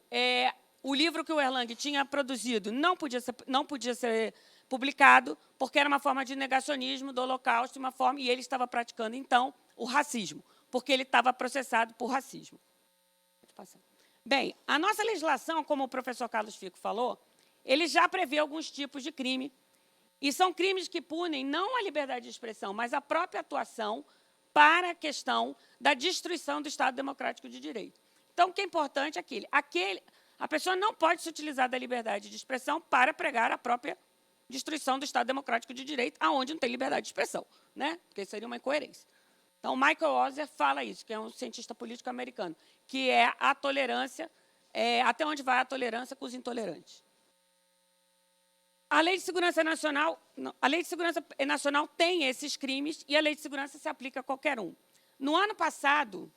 o livro que o Erlang tinha produzido não podia ser publicado porque era uma forma de negacionismo do Holocausto e ele estava praticando, então, o racismo, porque ele estava processado por racismo. Pode passar. Bem, a nossa legislação, como o professor Carlos Fico falou, ele já prevê alguns tipos de crime. E são crimes que punem não a liberdade de expressão, mas a própria atuação para a questão da destruição do Estado Democrático de Direito. Então, o que é importante é a pessoa não pode se utilizar da liberdade de expressão para pregar a própria destruição do Estado Democrático de Direito, aonde não tem liberdade de expressão, né? Porque seria uma incoerência. Então, Michael Ozer fala isso, que é um cientista político americano, que é a tolerância, até onde vai a tolerância com os intolerantes. A Lei de Segurança Nacional, a Lei de Segurança Nacional tem esses crimes e a Lei de Segurança se aplica a qualquer um. No ano passado,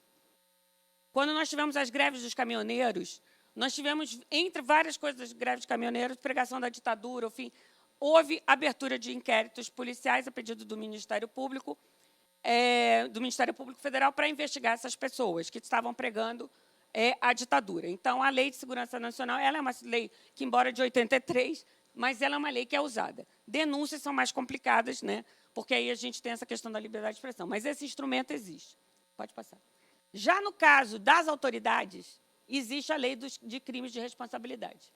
quando nós tivemos as greves dos caminhoneiros, nós tivemos, entre várias coisas das greves de caminhoneiros, pregação da ditadura, enfim, houve abertura de inquéritos policiais a pedido do Ministério Público Federal para investigar essas pessoas que estavam pregando a ditadura. Então, a Lei de Segurança Nacional ela é uma lei que, embora de 83, mas ela é uma lei que é usada. Denúncias são mais complicadas, né? Porque aí a gente tem essa questão da liberdade de expressão. Mas esse instrumento existe. Pode passar. Já no caso das autoridades, existe a lei de crimes de responsabilidade.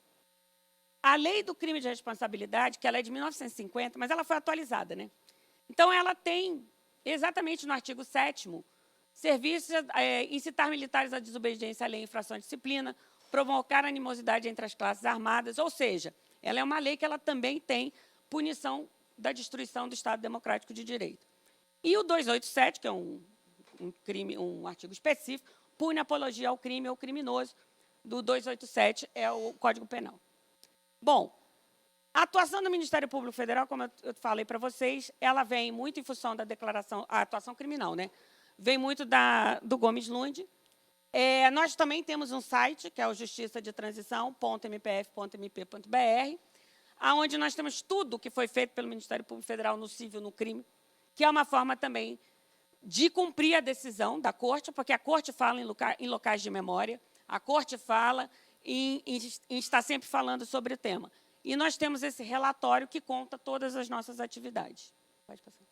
A lei do crime de responsabilidade, que ela é de 1950, mas ela foi atualizada, né? Então, ela tem, exatamente no artigo 7º, serviços, incitar militares à desobediência à lei, infração à disciplina, provocar animosidade entre as classes armadas, ou seja, ela é uma lei que ela também tem punição da destruição do Estado Democrático de Direito. E o 287, que é um artigo específico, pune apologia ao crime ou criminoso. Do 287 é o Código Penal. Bom, a atuação do Ministério Público Federal, como eu falei para vocês, ela vem muito em função da declaração, a atuação criminal, né? Vem muito do Gomes Lund. Nós também temos um site, que é o Justiça de Transição.mpf.mp.br, onde nós temos tudo que foi feito pelo Ministério Público Federal no civil, no crime, que é uma forma também de cumprir a decisão da Corte, porque a Corte fala em locais de memória, a Corte fala em estar sempre falando sobre o tema. E nós temos esse relatório que conta todas as nossas atividades. Pode passar.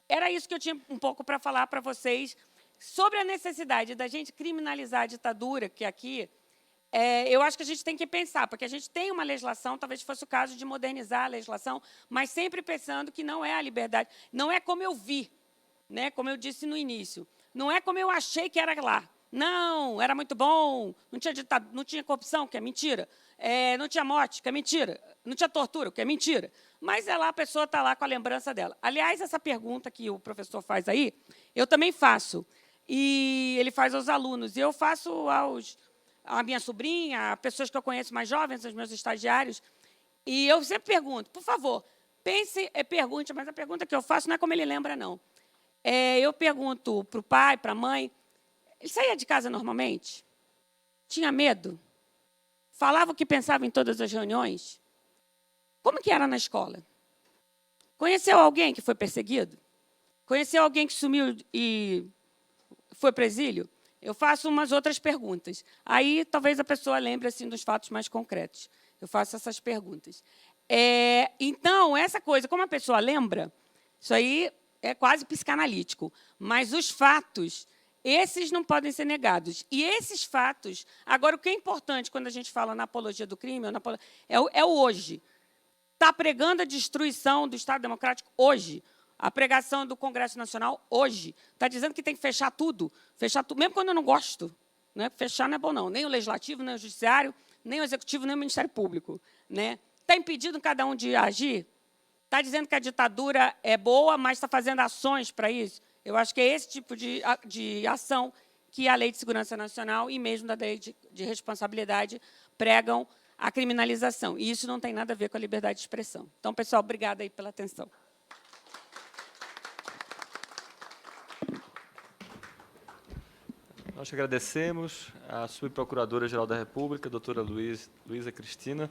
Era isso que eu tinha um pouco para falar para vocês sobre a necessidade da gente criminalizar a ditadura, que aqui eu acho que a gente tem que pensar, porque a gente tem uma legislação, talvez fosse o caso de modernizar a legislação, mas sempre pensando que não é a liberdade, não é como eu vi, né, como eu disse no início, não é como eu achei que era lá. Não, era muito bom, não tinha corrupção, que é mentira, não tinha morte, que é mentira, não tinha tortura, que é mentira. Mas a pessoa está lá com a lembrança dela. Aliás, essa pergunta que o professor faz aí, eu também faço. E ele faz aos alunos. E eu faço à minha sobrinha, a pessoas que eu conheço mais jovens, aos meus estagiários. E eu sempre pergunto, por favor, pergunte, mas a pergunta que eu faço não é como ele lembra, não. Eu pergunto para o pai, para a mãe, ele saía de casa normalmente? Tinha medo? Falava o que pensava em todas as reuniões? Como que era na escola? Conheceu alguém que foi perseguido? Conheceu alguém que sumiu e foi para o exílio? Eu faço umas outras perguntas. Aí, talvez a pessoa lembre assim, dos fatos mais concretos. Eu faço essas perguntas. Então, essa coisa, como a pessoa lembra, isso aí é quase psicanalítico. Mas os fatos, esses não podem ser negados. E esses fatos... Agora, o que é importante quando a gente fala na apologia do crime, é o hoje. Está pregando a destruição do Estado Democrático hoje. A pregação do Congresso Nacional hoje. Está dizendo que tem que fechar tudo, mesmo quando eu não gosto. Né? Fechar não é bom, não. Nem o Legislativo, nem o Judiciário, nem o Executivo, nem o Ministério Público. Né? Está impedindo cada um de agir? Está dizendo que a ditadura é boa, mas está fazendo ações para isso? Eu acho que é esse tipo de ação que a Lei de Segurança Nacional e mesmo da Lei de Responsabilidade pregam a criminalização. E isso não tem nada a ver com a liberdade de expressão. Então, pessoal, obrigada aí pela atenção. Nós agradecemos à Subprocuradora-Geral da República, a doutora Luísa Cristina,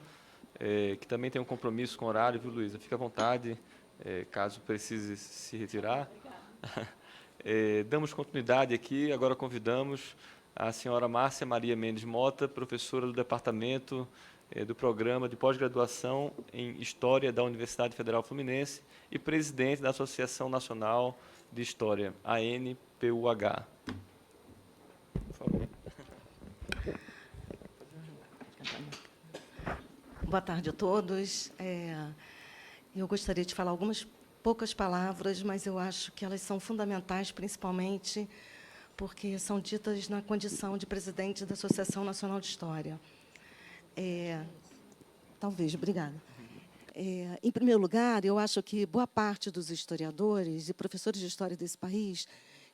que também tem um compromisso com o horário, viu, Luísa? Fique à vontade, caso precise se retirar. Damos continuidade aqui, agora convidamos a senhora Márcia Maria Mendes Mota, professora do Departamento do Programa de Pós-Graduação em História da Universidade Federal Fluminense e presidente da Associação Nacional de História, ANPUH. Por favor. Boa tarde a todos. Eu gostaria de falar algumas poucas palavras, mas eu acho que elas são fundamentais, principalmente porque são ditas na condição de presidente da Associação Nacional de História. Talvez, obrigada. Em primeiro lugar, eu acho que boa parte dos historiadores e professores de história desse país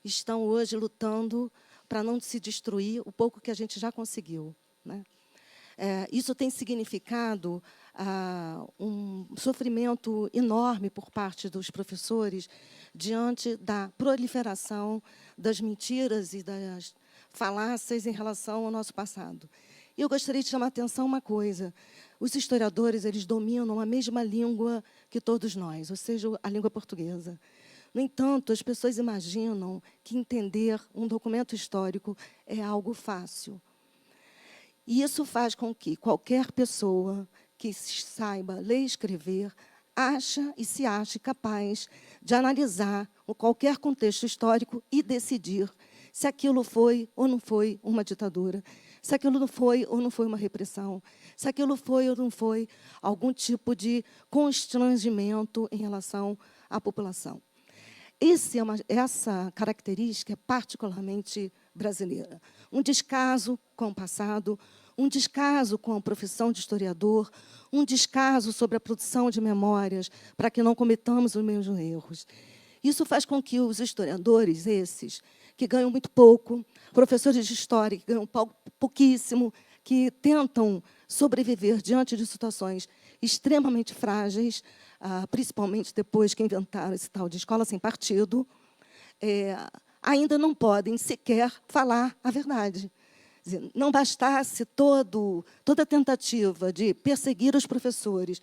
estão hoje lutando para não se destruir o pouco que a gente já conseguiu, né? Isso tem significado um sofrimento enorme por parte dos professores diante da proliferação das mentiras e das falácias em relação ao nosso passado. E eu gostaria de chamar a atenção uma coisa. Os historiadores, eles dominam a mesma língua que todos nós, ou seja, a língua portuguesa. No entanto, as pessoas imaginam que entender um documento histórico é algo fácil. E isso faz com que qualquer pessoa que saiba ler e escrever se ache capaz de analisar qualquer contexto histórico e decidir se aquilo foi ou não foi uma ditadura, se aquilo não foi ou não foi uma repressão, se aquilo foi ou não foi algum tipo de constrangimento em relação à população. Essa característica é particularmente brasileira. Um descaso com o passado, um descaso com a profissão de historiador, um descaso sobre a produção de memórias para que não cometamos os mesmos erros. Isso faz com que os historiadores, esses, que ganham muito pouco, professores de história que ganham pouquíssimo, que tentam sobreviver diante de situações extremamente frágeis, principalmente depois que inventaram esse tal de escola sem partido, ainda não podem sequer falar a verdade. Quer dizer, não bastasse toda a tentativa de perseguir os professores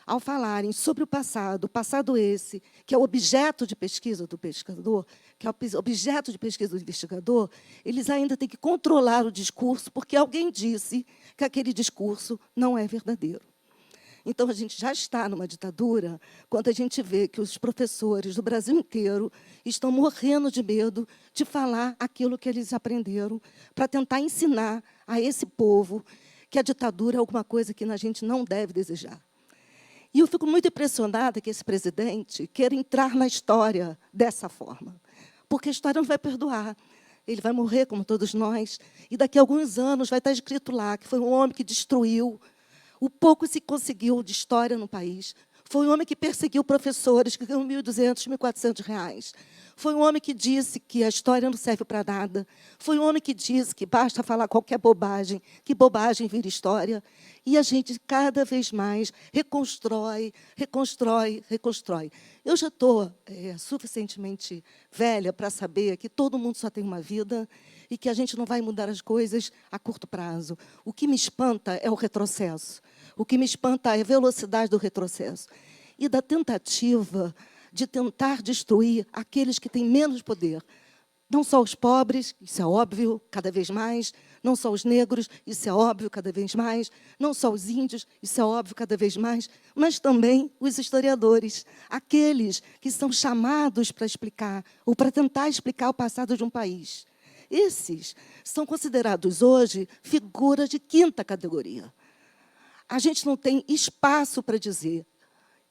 ao falarem sobre o passado esse, que é o objeto de pesquisa do pesquisador, que é o objeto de pesquisa do investigador, eles ainda têm que controlar o discurso, porque alguém disse que aquele discurso não é verdadeiro. Então, a gente já está numa ditadura quando a gente vê que os professores do Brasil inteiro estão morrendo de medo de falar aquilo que eles aprenderam para tentar ensinar a esse povo que a ditadura é alguma coisa que a gente não deve desejar. E eu fico muito impressionada que esse presidente queira entrar na história dessa forma, porque a história não vai perdoar. Ele vai morrer, como todos nós, e daqui a alguns anos vai estar escrito lá que foi um homem que destruiu o pouco se conseguiu de história no país. Foi um homem que perseguiu professores que ganham R$1.200, R$1.400. Foi um homem que disse que a história não serve para nada. Foi um homem que disse que basta falar qualquer bobagem, que bobagem vira história. E a gente, cada vez mais, reconstrói. Eu já estou suficientemente velha para saber que todo mundo só tem uma vida e que a gente não vai mudar as coisas a curto prazo. O que me espanta é o retrocesso. O que me espanta é a velocidade do retrocesso e da tentativa de tentar destruir aqueles que têm menos poder. Não só os pobres, isso é óbvio, cada vez mais. Não só os negros, isso é óbvio, cada vez mais. Não só os índios, isso é óbvio, cada vez mais. Mas também os historiadores, aqueles que são chamados para explicar, ou para tentar explicar o passado de um país. Esses são considerados hoje figuras de quinta categoria. A gente não tem espaço para dizer,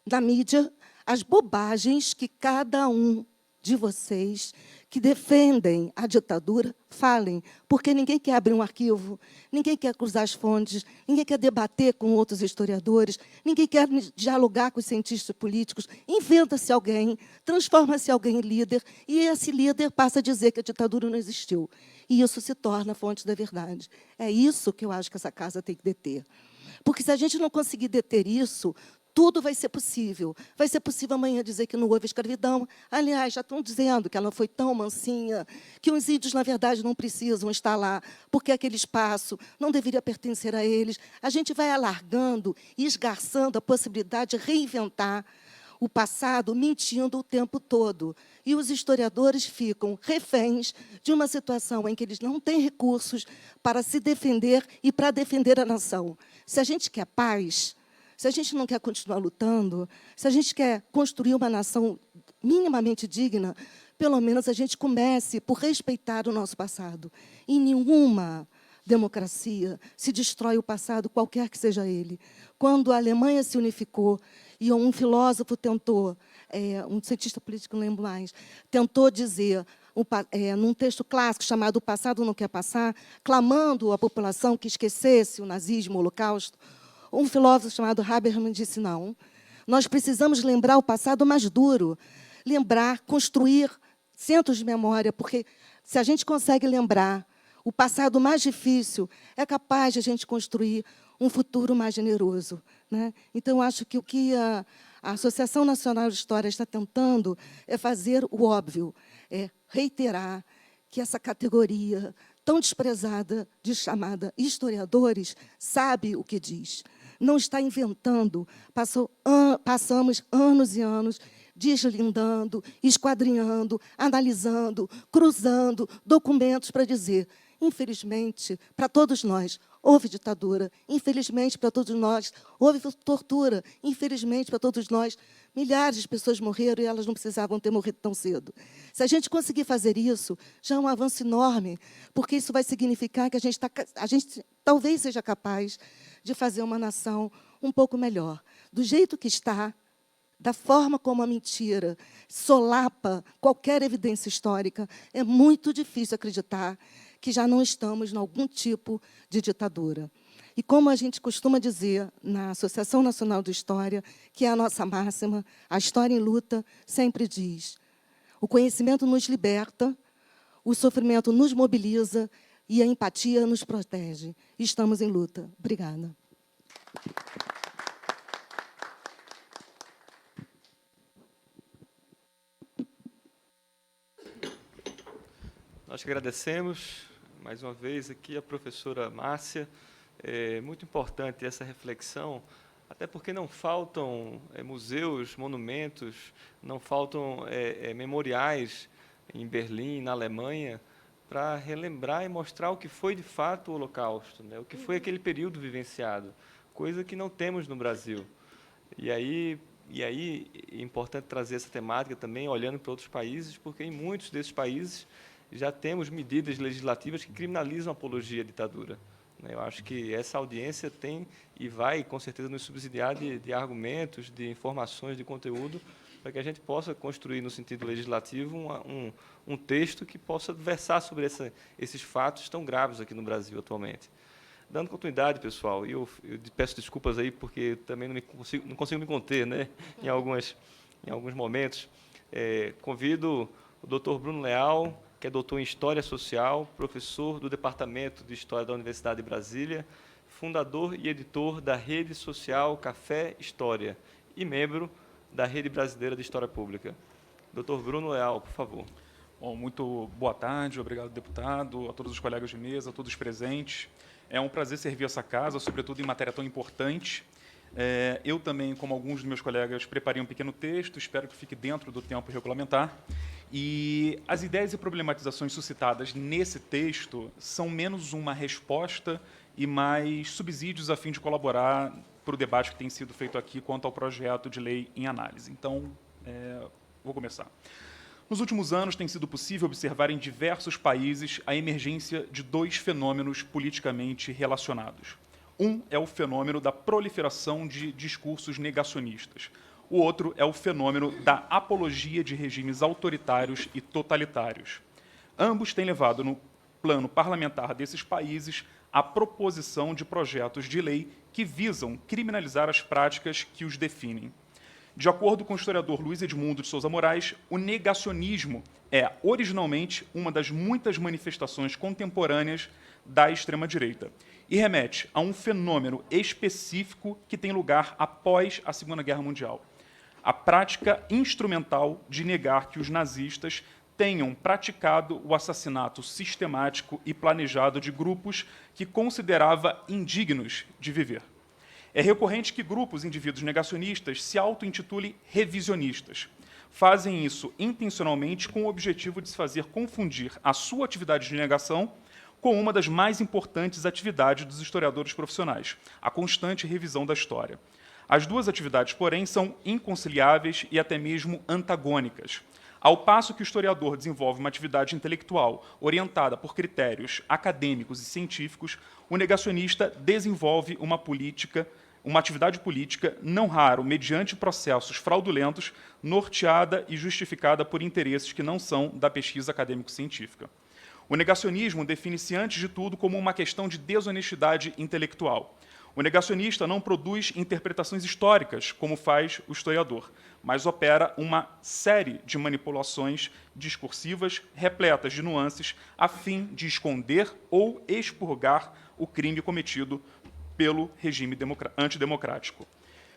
na mídia, as bobagens que cada um de vocês que defendem a ditadura falem, porque ninguém quer abrir um arquivo, ninguém quer cruzar as fontes, ninguém quer debater com outros historiadores, ninguém quer dialogar com os cientistas políticos. Inventa-se alguém, transforma-se alguém em líder, e esse líder passa a dizer que a ditadura não existiu. E isso se torna a fonte da verdade. É isso que eu acho que essa casa tem que deter. Porque se a gente não conseguir deter isso, tudo vai ser possível. Vai ser possível amanhã dizer que não houve escravidão. Aliás, já estão dizendo que ela foi tão mansinha que os índios, na verdade, não precisam estar lá, porque aquele espaço não deveria pertencer a eles. A gente vai alargando e esgarçando a possibilidade de reinventar o passado, mentindo o tempo todo. E os historiadores ficam reféns de uma situação em que eles não têm recursos para se defender e para defender a nação. Se a gente quer paz, se a gente não quer continuar lutando, se a gente quer construir uma nação minimamente digna, pelo menos a gente comece por respeitar o nosso passado. Em nenhuma democracia se destrói o passado, qualquer que seja ele. Quando a Alemanha se unificou e um filósofo tentou, um cientista político, não lembro mais, tentou dizer, num texto clássico chamado O Passado Não Quer Passar, clamando à população que esquecesse o nazismo, o holocausto, um filósofo chamado Habermas disse, não, Nós precisamos lembrar o passado mais duro, lembrar, construir centros de memória, porque se a gente consegue lembrar o passado mais difícil, é capaz de a gente construir um futuro mais generoso, né? Então, acho que o que a Associação Nacional de História está tentando é fazer o óbvio, é reiterar que essa categoria tão desprezada, de chamada historiadores, sabe o que diz. Não está inventando. Passamos anos e anos deslindando, esquadrinhando, analisando, cruzando documentos para dizer, infelizmente, para todos nós, houve ditadura. Infelizmente, para todos nós, houve tortura. Infelizmente, para todos nós, milhares de pessoas morreram e elas não precisavam ter morrido tão cedo. Se a gente conseguir fazer isso, já é um avanço enorme, porque isso vai significar que a gente talvez seja capaz de fazer uma nação um pouco melhor. Do jeito que está, da forma como a mentira solapa qualquer evidência histórica, é muito difícil acreditar que já não estamos em algum tipo de ditadura. E como a gente costuma dizer na Associação Nacional de História, que é a nossa máxima, a história em luta sempre diz: o conhecimento nos liberta, o sofrimento nos mobiliza e a empatia nos protege. Estamos em luta. Obrigada. Nós que agradecemos, mais uma vez, aqui a professora Márcia. É muito importante essa reflexão, até porque não faltam museus, monumentos, não faltam memoriais em Berlim, na Alemanha, para relembrar e mostrar o que foi, de fato, o Holocausto, né? O que foi aquele período vivenciado, coisa que não temos no Brasil. E aí é importante trazer essa temática também, olhando para outros países, porque em muitos desses países já temos medidas legislativas que criminalizam a apologia à ditadura. Eu acho que essa audiência tem e vai, com certeza, nos subsidiar de argumentos, de informações, de conteúdo, para que a gente possa construir, no sentido legislativo, um texto que possa versar sobre esses fatos tão graves aqui no Brasil atualmente. Dando continuidade, pessoal, eu peço desculpas aí, porque também não consigo me conter, né, em alguns momentos. Convido o doutor Bruno Leal, que é doutor em História Social, professor do Departamento de História da Universidade de Brasília, fundador e editor da Rede Social Café História e membro da Rede Brasileira de História Pública. Doutor Bruno Leal, por favor. Bom, muito boa tarde, obrigado, deputado, a todos os colegas de mesa, a todos os presentes. É um prazer servir essa casa, sobretudo em matéria tão importante. Eu também, como alguns dos meus colegas, preparei um pequeno texto, espero que fique dentro do tempo regulamentar. E as ideias e problematizações suscitadas nesse texto são menos uma resposta e mais subsídios a fim de colaborar para o debate que tem sido feito aqui quanto ao projeto de lei em análise. Então, vou começar. Nos últimos anos, tem sido possível observar em diversos países a emergência de dois fenômenos politicamente relacionados. Um é o fenômeno da proliferação de discursos negacionistas. O outro é o fenômeno da apologia de regimes autoritários e totalitários. Ambos têm levado, no plano parlamentar desses países, a proposição de projetos de lei que visam criminalizar as práticas que os definem. De acordo com o historiador Luiz Edmundo de Souza Moraes, o negacionismo é, originalmente, uma das muitas manifestações contemporâneas da extrema-direita e remete a um fenômeno específico que tem lugar após a Segunda Guerra Mundial. A prática instrumental de negar que os nazistas tenham praticado o assassinato sistemático e planejado de grupos que considerava indignos de viver. É recorrente que grupos, indivíduos negacionistas, se auto-intitulem revisionistas. Fazem isso intencionalmente com o objetivo de se fazer confundir a sua atividade de negação com uma das mais importantes atividades dos historiadores profissionais, a constante revisão da história. As duas atividades, porém, são inconciliáveis e até mesmo antagônicas. Ao passo que o historiador desenvolve uma atividade intelectual orientada por critérios acadêmicos e científicos, o negacionista desenvolve uma atividade política, não raro, mediante processos fraudulentos, norteada e justificada por interesses que não são da pesquisa acadêmico-científica. O negacionismo define-se, antes de tudo, como uma questão de desonestidade intelectual. O negacionista não produz interpretações históricas, como faz o historiador, mas opera uma série de manipulações discursivas repletas de nuances a fim de esconder ou expurgar o crime cometido pelo regime antidemocrático.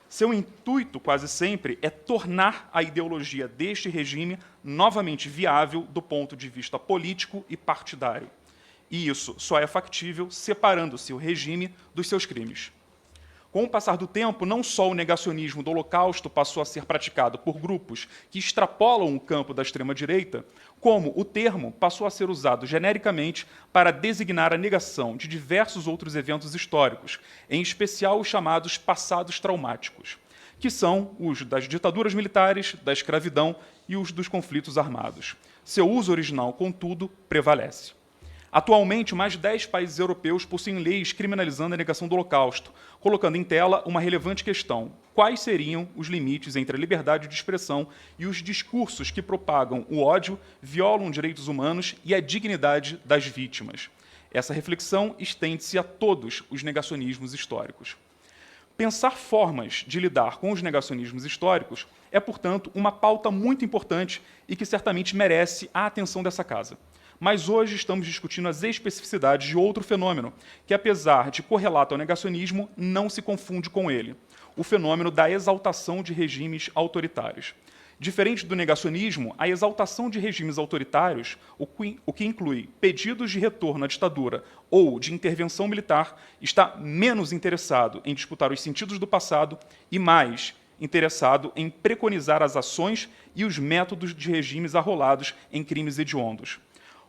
Seu intuito, quase sempre, é tornar a ideologia deste regime novamente viável do ponto de vista político e partidário. E isso só é factível separando-se o regime dos seus crimes. Com o passar do tempo, não só o negacionismo do Holocausto passou a ser praticado por grupos que extrapolam o campo da extrema-direita, como o termo passou a ser usado genericamente para designar a negação de diversos outros eventos históricos, em especial os chamados passados traumáticos, que são os das ditaduras militares, da escravidão e os dos conflitos armados. Seu uso original, contudo, prevalece. Atualmente, mais de 10 países europeus possuem leis criminalizando a negação do Holocausto, colocando em tela uma relevante questão: quais seriam os limites entre a liberdade de expressão e os discursos que propagam o ódio, violam direitos humanos e a dignidade das vítimas? Essa reflexão estende-se a todos os negacionismos históricos. Pensar formas de lidar com os negacionismos históricos é, portanto, uma pauta muito importante e que certamente merece a atenção dessa casa. Mas hoje estamos discutindo as especificidades de outro fenômeno, que, apesar de correlato ao negacionismo, não se confunde com ele: o fenômeno da exaltação de regimes autoritários. Diferente do negacionismo, a exaltação de regimes autoritários, o que inclui pedidos de retorno à ditadura ou de intervenção militar, está menos interessado em disputar os sentidos do passado e mais interessado em preconizar as ações e os métodos de regimes arrolados em crimes hediondos.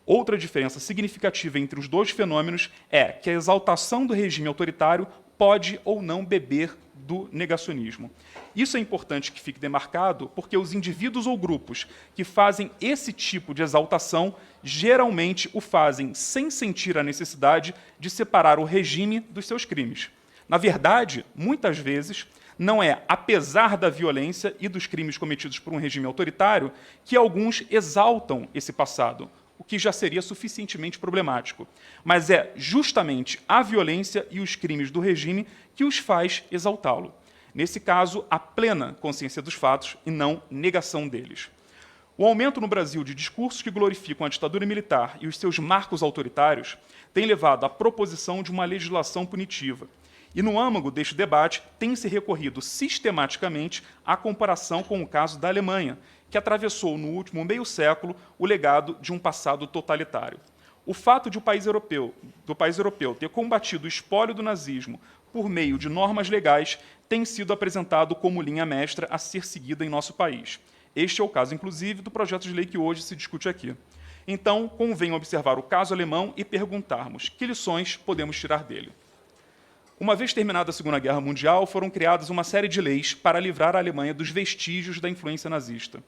Outra diferença significativa entre os dois fenômenos é que a exaltação do regime autoritário pode ou não beber do negacionismo. Isso é importante que fique demarcado, porque os indivíduos ou grupos que fazem esse tipo de exaltação geralmente o fazem sem sentir a necessidade de separar o regime dos seus crimes. Na verdade, muitas vezes, não é apesar da violência e dos crimes cometidos por um regime autoritário que alguns exaltam esse passado, o que já seria suficientemente problemático. Mas é justamente a violência e os crimes do regime que os faz exaltá-lo. Nesse caso, a plena consciência dos fatos e não negação deles. O aumento no Brasil de discursos que glorificam a ditadura militar e os seus marcos autoritários tem levado à proposição de uma legislação punitiva. E no âmago deste debate tem-se recorrido sistematicamente à comparação com o caso da Alemanha, que atravessou no último meio século o legado de um passado totalitário. O fato de o país europeu ter combatido o espólio do nazismo por meio de normas legais tem sido apresentado como linha mestra a ser seguida em nosso país. Este é o caso, inclusive, do projeto de lei que hoje se discute aqui. Então, convém observar o caso alemão e perguntarmos que lições podemos tirar dele. Uma vez terminada a Segunda Guerra Mundial, foram criadas uma série de leis para livrar a Alemanha dos vestígios da influência nazista.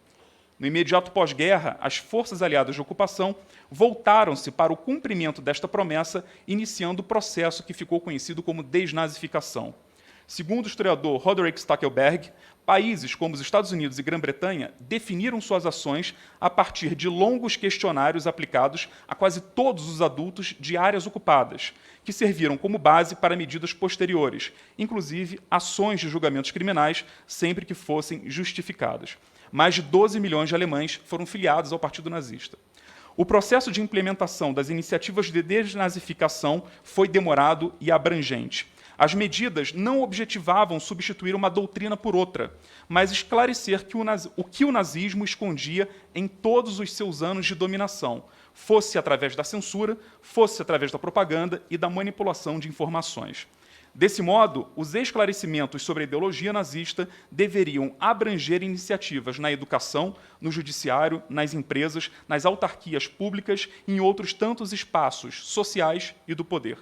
No imediato pós-guerra, as forças aliadas de ocupação voltaram-se para o cumprimento desta promessa, iniciando o processo que ficou conhecido como desnazificação. Segundo o historiador Roderick Stackelberg, países como os Estados Unidos e Grã-Bretanha definiram suas ações a partir de longos questionários aplicados a quase todos os adultos de áreas ocupadas, que serviram como base para medidas posteriores, inclusive ações de julgamentos criminais, sempre que fossem justificadas. Mais de 12 milhões de alemães foram filiados ao Partido Nazista. O processo de implementação das iniciativas de desnazificação foi demorado e abrangente. As medidas não objetivavam substituir uma doutrina por outra, mas esclarecer o que o nazismo escondia em todos os seus anos de dominação, fosse através da censura, fosse através da propaganda e da manipulação de informações. Desse modo, os esclarecimentos sobre a ideologia nazista deveriam abranger iniciativas na educação, no judiciário, nas empresas, nas autarquias públicas e em outros tantos espaços sociais e do poder.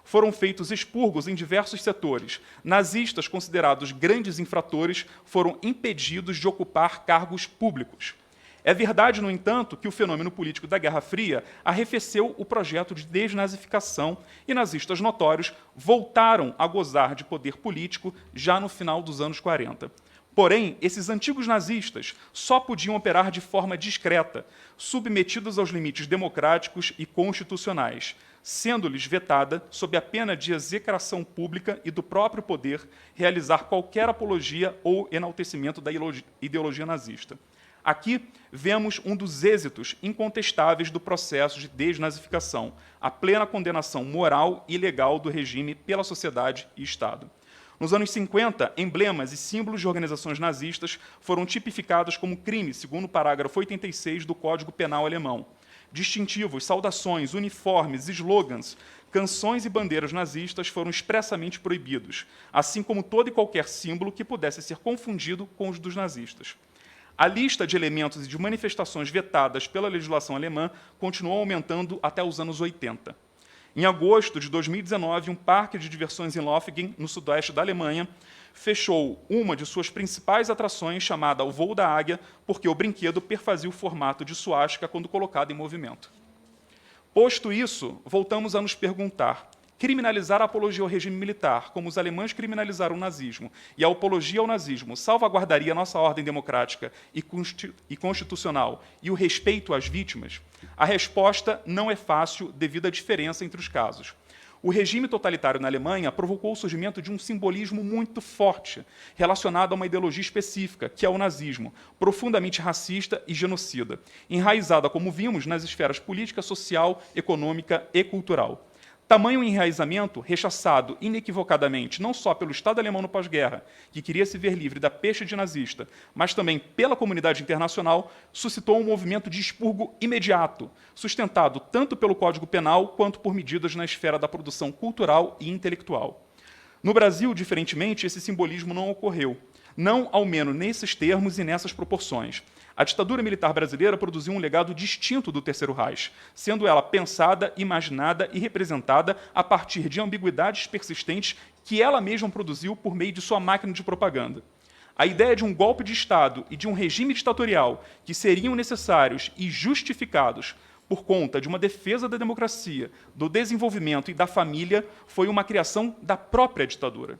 Foram feitos expurgos em diversos setores. Nazistas considerados grandes infratores foram impedidos de ocupar cargos públicos. É verdade, no entanto, que o fenômeno político da Guerra Fria arrefeceu o projeto de desnazificação e nazistas notórios voltaram a gozar de poder político já no final dos anos 40. Porém, esses antigos nazistas só podiam operar de forma discreta, submetidos aos limites democráticos e constitucionais. sendo-lhes vetada, sob a pena de execração pública e do próprio poder, realizar qualquer apologia ou enaltecimento da ideologia nazista. Aqui vemos um dos êxitos incontestáveis do processo de desnazificação, a plena condenação moral e legal do regime pela sociedade e Estado. Nos anos 50, emblemas e símbolos de organizações nazistas foram tipificados como crime, segundo o parágrafo 86 do Código Penal alemão. Distintivos, saudações, uniformes, slogans, canções e bandeiras nazistas foram expressamente proibidos, assim como todo e qualquer símbolo que pudesse ser confundido com os dos nazistas. A lista de elementos e de manifestações vetadas pela legislação alemã continuou aumentando até os anos 80. Em agosto de 2019, um parque de diversões em Lofingen, no sudoeste da Alemanha, fechou uma de suas principais atrações, chamada o Voo da Águia, porque o brinquedo perfazia o formato de suástica quando colocado em movimento. Posto isso, voltamos a nos perguntar: criminalizar a apologia ao regime militar, como os alemães criminalizaram o nazismo, e a apologia ao nazismo salvaguardaria a nossa ordem democrática e constitucional e o respeito às vítimas? A resposta não é fácil devido à diferença entre os casos. O regime totalitário na Alemanha provocou o surgimento de um simbolismo muito forte, relacionado a uma ideologia específica, que é o nazismo, profundamente racista e genocida, enraizada, como vimos, nas esferas política, social, econômica e cultural. Tamanho enraizamento, rechaçado inequivocadamente não só pelo Estado alemão no pós-guerra, que queria se ver livre da peste de nazista, mas também pela comunidade internacional, suscitou um movimento de expurgo imediato, sustentado tanto pelo Código Penal quanto por medidas na esfera da produção cultural e intelectual. No Brasil, diferentemente, esse simbolismo não ocorreu, não ao menos nesses termos e nessas proporções. A ditadura militar brasileira produziu um legado distinto do Terceiro Reich, sendo ela pensada, imaginada e representada a partir de ambiguidades persistentes que ela mesma produziu por meio de sua máquina de propaganda. A ideia de um golpe de Estado e de um regime ditatorial que seriam necessários e justificados por conta de uma defesa da democracia, do desenvolvimento e da família foi uma criação da própria ditadura.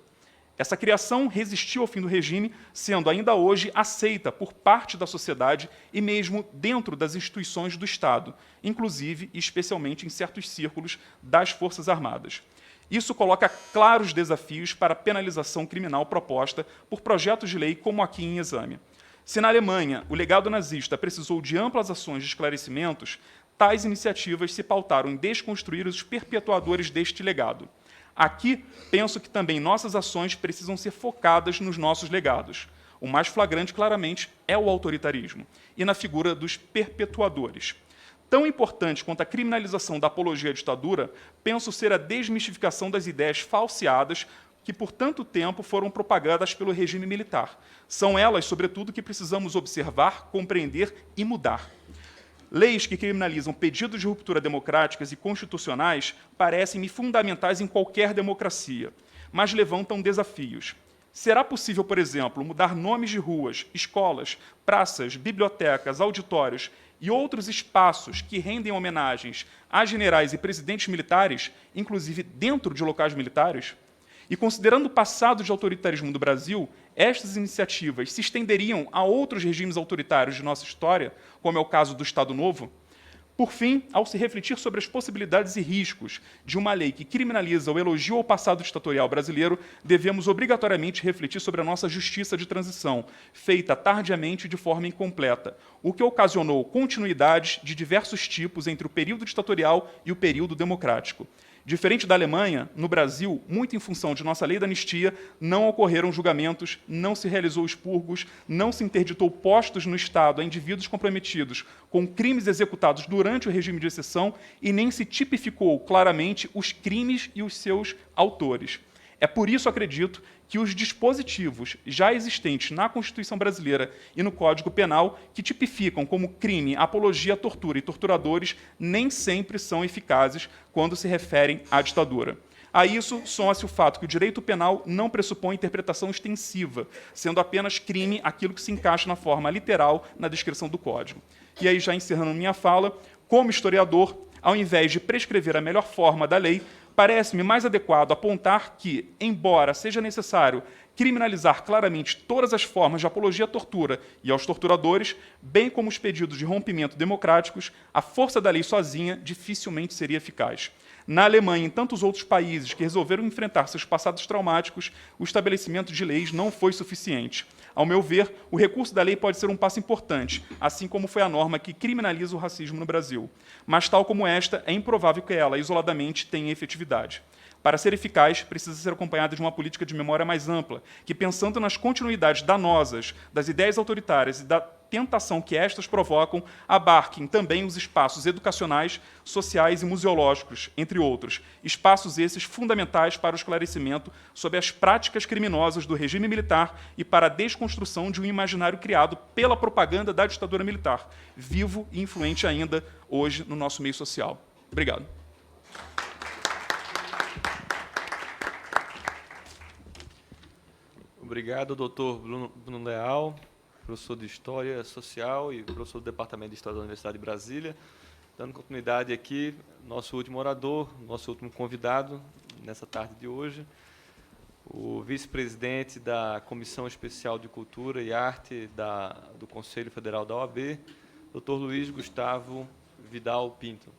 Essa criação resistiu ao fim do regime, sendo ainda hoje aceita por parte da sociedade e mesmo dentro das instituições do Estado, inclusive e especialmente em certos círculos das Forças Armadas. Isso coloca claros desafios para a penalização criminal proposta por projetos de lei como aqui em exame. Se na Alemanha o legado nazista precisou de amplas ações de esclarecimentos, tais iniciativas se pautaram em desconstruir os perpetuadores deste legado. Aqui, penso que também nossas ações precisam ser focadas nos nossos legados. O mais flagrante, claramente, é o autoritarismo, e na figura dos perpetuadores. Tão importante quanto a criminalização da apologia à ditadura, penso ser a desmistificação das ideias falseadas que por tanto tempo foram propagadas pelo regime militar. São elas, sobretudo, que precisamos observar, compreender e mudar. Leis que criminalizam pedidos de ruptura democráticas e constitucionais parecem-me fundamentais em qualquer democracia, mas levantam desafios. Será possível, por exemplo, mudar nomes de ruas, escolas, praças, bibliotecas, auditórios e outros espaços que rendem homenagens a generais e presidentes militares, inclusive dentro de locais militares? E considerando o passado de autoritarismo do Brasil, estas iniciativas se estenderiam a outros regimes autoritários de nossa história, como é o caso do Estado Novo? Por fim, ao se refletir sobre as possibilidades e riscos de uma lei que criminaliza o elogio ao passado ditatorial brasileiro, devemos obrigatoriamente refletir sobre a nossa justiça de transição, feita tardiamente e de forma incompleta, o que ocasionou continuidades de diversos tipos entre o período ditatorial e o período democrático. Diferente da Alemanha, no Brasil, muito em função de nossa lei da anistia, não ocorreram julgamentos, não se realizou expurgos, não se interditou postos no Estado a indivíduos comprometidos com crimes executados durante o regime de exceção e nem se tipificou claramente os crimes e os seus autores. É por isso, acredito, que os dispositivos já existentes na Constituição brasileira e no Código Penal, que tipificam como crime apologia à tortura e torturadores, nem sempre são eficazes quando se referem à ditadura. A isso soma-se o fato que o direito penal não pressupõe interpretação extensiva, sendo apenas crime aquilo que se encaixa na forma literal na descrição do Código. E aí, já encerrando minha fala, como historiador, ao invés de prescrever a melhor forma da lei, parece-me mais adequado apontar que, embora seja necessário criminalizar claramente todas as formas de apologia à tortura e aos torturadores, bem como os pedidos de rompimento democráticos, a força da lei sozinha dificilmente seria eficaz. Na Alemanha e em tantos outros países que resolveram enfrentar seus passados traumáticos, o estabelecimento de leis não foi suficiente. Ao meu ver, o recurso da lei pode ser um passo importante, assim como foi a norma que criminaliza o racismo no Brasil. Mas, tal como esta, é improvável que ela, isoladamente, tenha efetividade. Para ser eficaz, precisa ser acompanhada de uma política de memória mais ampla, que, pensando nas continuidades danosas das ideias autoritárias e da tentação que estas provocam, abarquem também os espaços educacionais, sociais e museológicos, entre outros, espaços esses fundamentais para o esclarecimento sobre as práticas criminosas do regime militar e para a desconstrução de um imaginário criado pela propaganda da ditadura militar, vivo e influente ainda hoje no nosso meio social. Obrigado. Obrigado, doutor Bruno Leal, professor de História Social e professor do Departamento de História da Universidade de Brasília. Dando continuidade aqui, nosso último orador, nosso último convidado nessa tarde de hoje, o vice-presidente da Comissão Especial de Cultura e Arte do Conselho Federal da OAB, doutor Luiz Gustavo Vidal Pinto.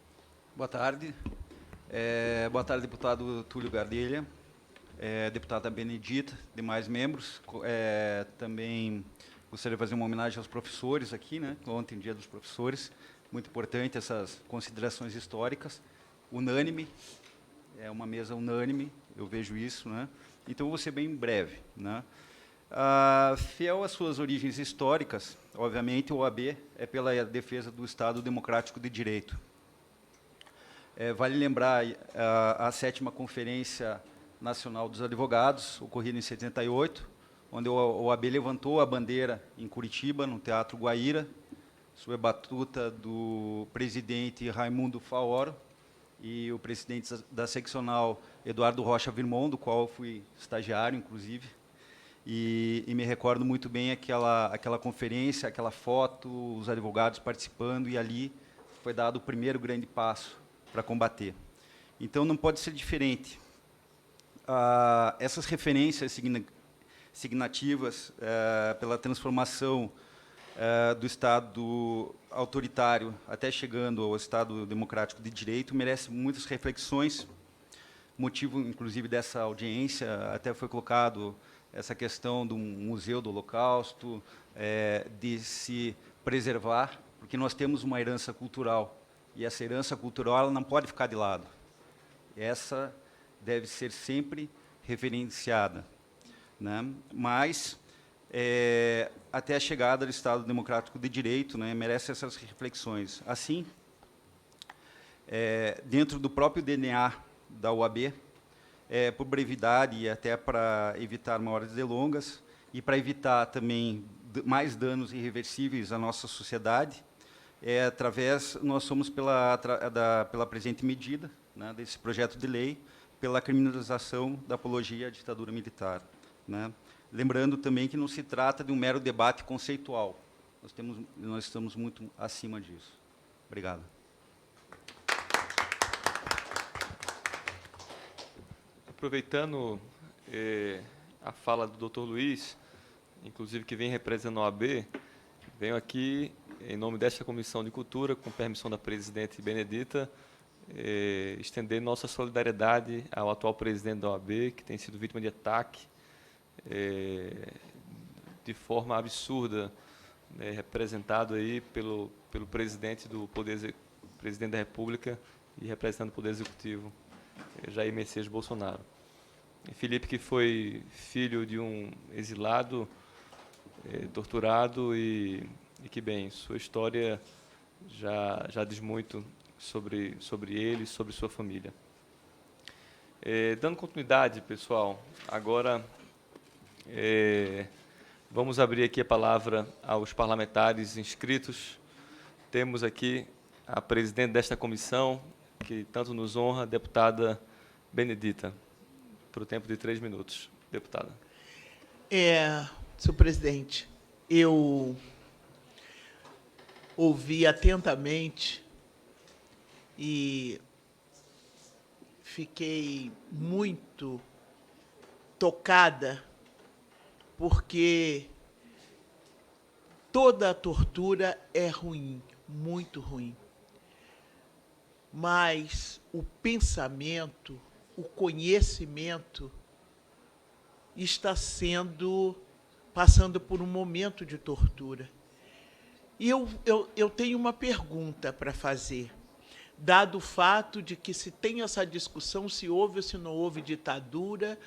Boa tarde. Boa tarde, deputado Túlio Gardelha, deputada Benedita, demais membros. Também gostaria de fazer uma homenagem aos professores aqui, né? Ontem, dia dos professores. Muito importante essas considerações históricas. Unânime, é uma mesa unânime, eu vejo isso, né? Então, eu vou ser bem breve, né? Fiel às suas origens históricas, obviamente, o OAB é pela defesa do Estado Democrático de Direito. Vale lembrar a 7ª Conferência Nacional dos Advogados, ocorrida em 78, onde o OAB levantou a bandeira em Curitiba, no Teatro Guaíra, sob a batuta do presidente Raimundo Faoro e o presidente da seccional Eduardo Rocha Virmão, do qual eu fui estagiário, inclusive, e me recordo muito bem aquela conferência, aquela foto, os advogados participando, e ali foi dado o primeiro grande passo para combater. Então, não pode ser diferente. Essas referências signativas pela transformação do Estado autoritário até chegando ao Estado democrático de direito merecem muitas reflexões. Motivo, inclusive, dessa audiência, até foi colocado essa questão do Museu do Holocausto, de se preservar, porque nós temos uma herança cultural, e essa herança cultural ela não pode ficar de lado. Essa deve ser sempre referenciada, né? Mas, até a chegada do Estado Democrático de Direito, né, merece essas reflexões. Assim, dentro do próprio DNA da OAB, por brevidade e até para evitar maiores delongas, e para evitar também mais danos irreversíveis à nossa sociedade, nós somos pela presente medida, né, desse projeto de lei, pela criminalização da apologia à ditadura militar, né? Lembrando também que não se trata de um mero debate conceitual. Nós estamos muito acima disso. Obrigado. Aproveitando a fala do doutor Luiz, inclusive que vem representando a OAB, venho aqui, em nome desta Comissão de Cultura, com permissão da presidente Benedita, estender nossa solidariedade ao atual presidente da OAB, que tem sido vítima de ataque de forma absurda, né, representado aí pelo presidente presidente da República e representando o Poder Executivo, Jair Messias Bolsonaro. E Felipe, que foi filho de um exilado, torturado, e que, bem, sua história já diz muito sobre ele e sobre sua família. Dando continuidade, pessoal, agora vamos abrir aqui a palavra aos parlamentares inscritos. Temos aqui a presidente desta comissão, que tanto nos honra, a deputada Benedita, por o tempo de 3 minutos. Deputada. Senhor presidente, eu ouvi atentamente e fiquei muito tocada, porque toda a tortura é ruim, muito ruim. mas o pensamento, o conhecimento está passando por um momento de tortura. E eu tenho uma pergunta para fazer, dado o fato de que se tem essa discussão se houve ou se não houve ditadura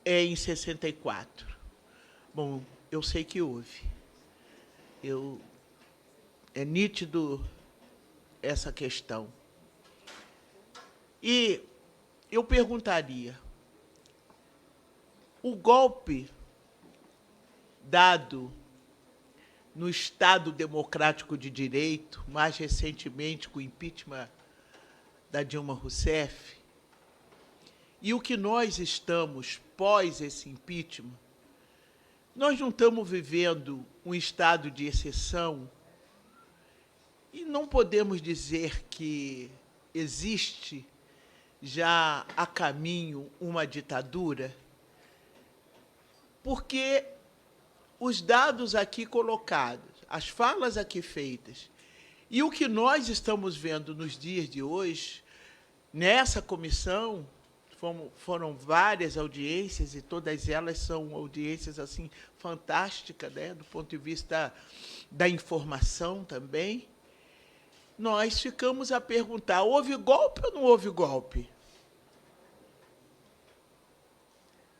em 64. Bom, eu sei que houve. É nítido essa questão. E eu perguntaria, o golpe dado no Estado democrático de direito, mais recentemente com o impeachment da Dilma Rousseff, e o que nós estamos pós esse impeachment, nós não estamos vivendo um estado de exceção e não podemos dizer que existe já a caminho uma ditadura, porque os dados aqui colocados, as falas aqui feitas, e o que nós estamos vendo nos dias de hoje, nessa comissão, foram várias audiências, e todas elas são audiências assim fantásticas, né, do ponto de vista da informação também. Nós ficamos a perguntar, houve golpe ou não houve golpe?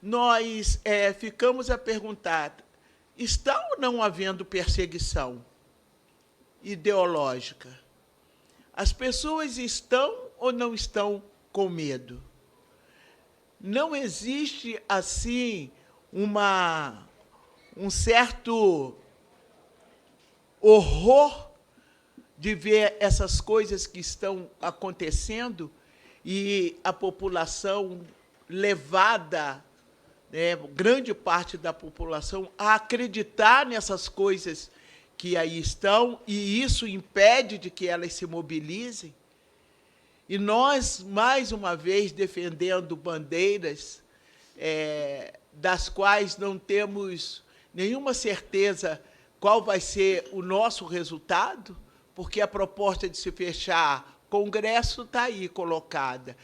Nós ficamos a perguntar, está ou não havendo perseguição ideológica? As pessoas estão ou não estão com medo? Não existe, assim, um certo horror de ver essas coisas que estão acontecendo e a população levada, né, grande parte da população, a acreditar nessas coisas que aí estão, e isso impede de que elas se mobilizem. E nós, mais uma vez, defendendo bandeiras das quais não temos nenhuma certeza qual vai ser o nosso resultado, porque a proposta de se fechar Congresso está aí colocada,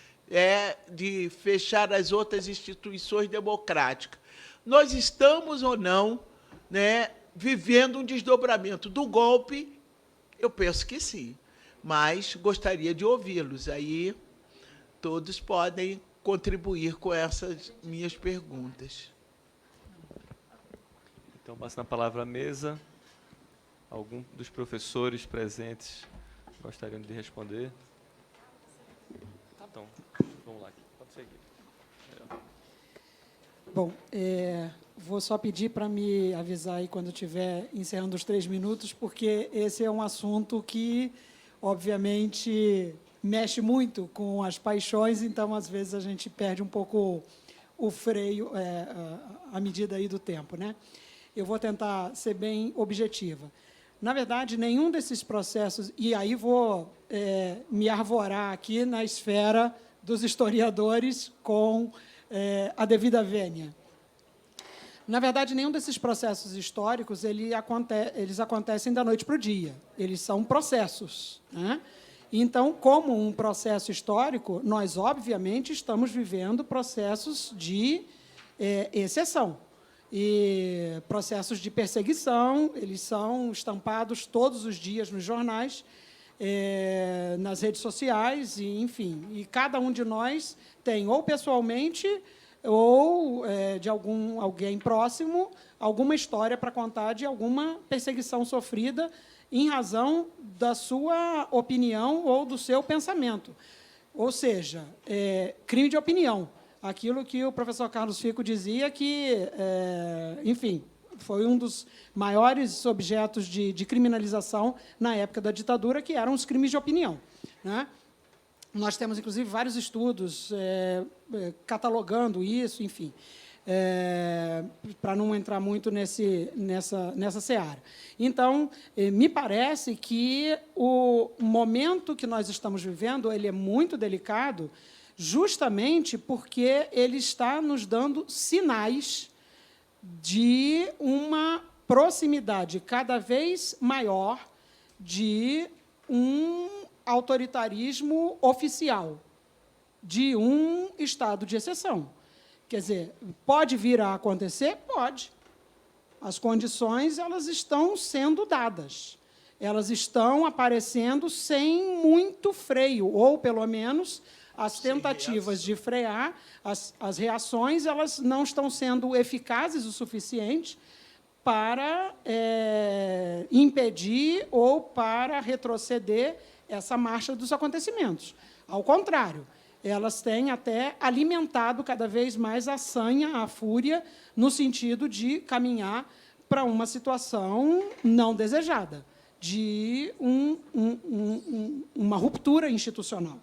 de fechar as outras instituições democráticas. Nós estamos ou não, né, vivendo um desdobramento do golpe? Eu penso que sim, mas gostaria de ouvi-los. Aí todos podem contribuir com essas minhas perguntas. Então, passo a palavra à mesa. Algum dos professores presentes gostariam de responder? Então, vamos lá. Pode seguir. Bom, vou só pedir para me avisar aí quando estiver encerrando os 3 minutos, porque esse é um assunto que, obviamente, mexe muito com as paixões, então, às vezes, a gente perde um pouco o freio, à medida aí do tempo, né? Eu vou tentar ser bem objetiva. Na verdade, nenhum desses processos, e aí vou me arvorar aqui na esfera dos historiadores com a devida vênia. Na verdade, nenhum desses processos históricos eles acontecem da noite para o dia. Eles são processos, né? Então, como um processo histórico, nós, obviamente, estamos vivendo processos de exceção. E processos de perseguição, eles são estampados todos os dias nos jornais, nas redes sociais, e, enfim. E cada um de nós tem, ou pessoalmente, ou de alguém próximo, alguma história para contar de alguma perseguição sofrida em razão da sua opinião ou do seu pensamento. Ou seja, crime de opinião. Aquilo que o professor Carlos Fico dizia que, enfim, foi um dos maiores objetos de criminalização na época da ditadura, que eram os crimes de opinião, né? Nós temos, inclusive, vários estudos catalogando isso, enfim, para não entrar muito nessa seara. Então, me parece que o momento que nós estamos vivendo ele é muito delicado, justamente porque ele está nos dando sinais de uma proximidade cada vez maior de um autoritarismo oficial de um estado de exceção. Quer dizer, pode vir a acontecer? Pode. As condições elas estão sendo dadas. Elas estão aparecendo sem muito freio, ou, pelo menos, as tentativas de frear, as reações, elas não estão sendo eficazes o suficiente para impedir ou para retroceder essa marcha dos acontecimentos. Ao contrário, elas têm até alimentado cada vez mais a sanha, a fúria, no sentido de caminhar para uma situação não desejada, de uma ruptura institucional.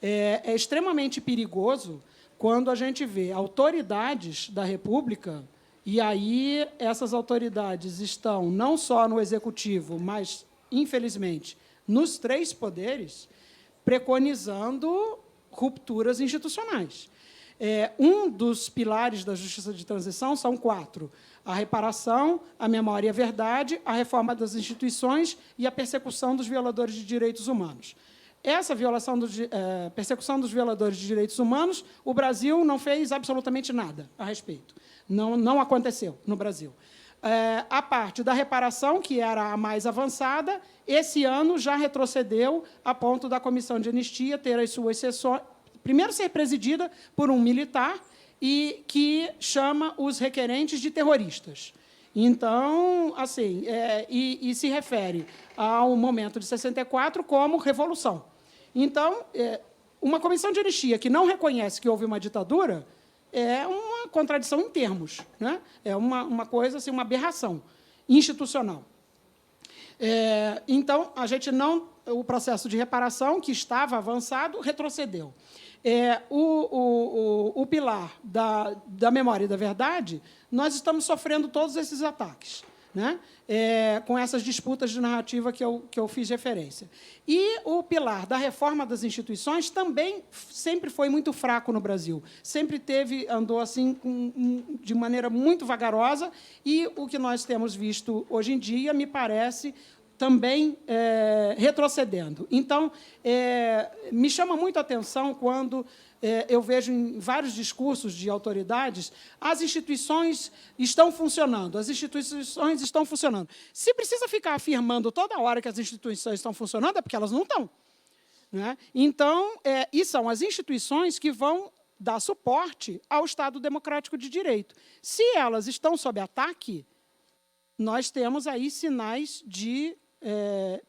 É extremamente perigoso quando a gente vê autoridades da República, e aí essas autoridades estão não só no Executivo, mas, infelizmente, nos 3 poderes, preconizando rupturas institucionais. Um dos pilares da justiça de transição são 4: a reparação, a memória e a verdade, a reforma das instituições e a persecução dos violadores de direitos humanos. Essa persecução dos violadores de direitos humanos, o Brasil não fez absolutamente nada a respeito. Não aconteceu no Brasil. A parte da reparação, que era a mais avançada, esse ano já retrocedeu a ponto da Comissão de Anistia ter as suas sessões, primeiro ser presidida por um militar e que chama os requerentes de terroristas. Então, assim, e se refere ao momento de 64 como revolução. Então, uma comissão de anistia que não reconhece que houve uma ditadura é uma contradição em termos, né? É uma coisa, assim, uma aberração institucional. Então, o processo de reparação, que estava avançado, retrocedeu. O pilar da memória e da verdade, nós estamos sofrendo todos esses ataques, né? Com essas disputas de narrativa que eu fiz referência. E o pilar da reforma das instituições também sempre foi muito fraco no Brasil. Sempre andou assim de maneira muito vagarosa, e o que nós temos visto hoje em dia, me parece, também retrocedendo. Então, me chama muito a atenção quando eu vejo em vários discursos de autoridades: as instituições estão funcionando, as instituições estão funcionando. Se precisa ficar afirmando toda hora que as instituições estão funcionando, é porque elas não estão, né? Então, e são as instituições que vão dar suporte ao Estado democrático de direito. Se elas estão sob ataque, nós temos aí sinais de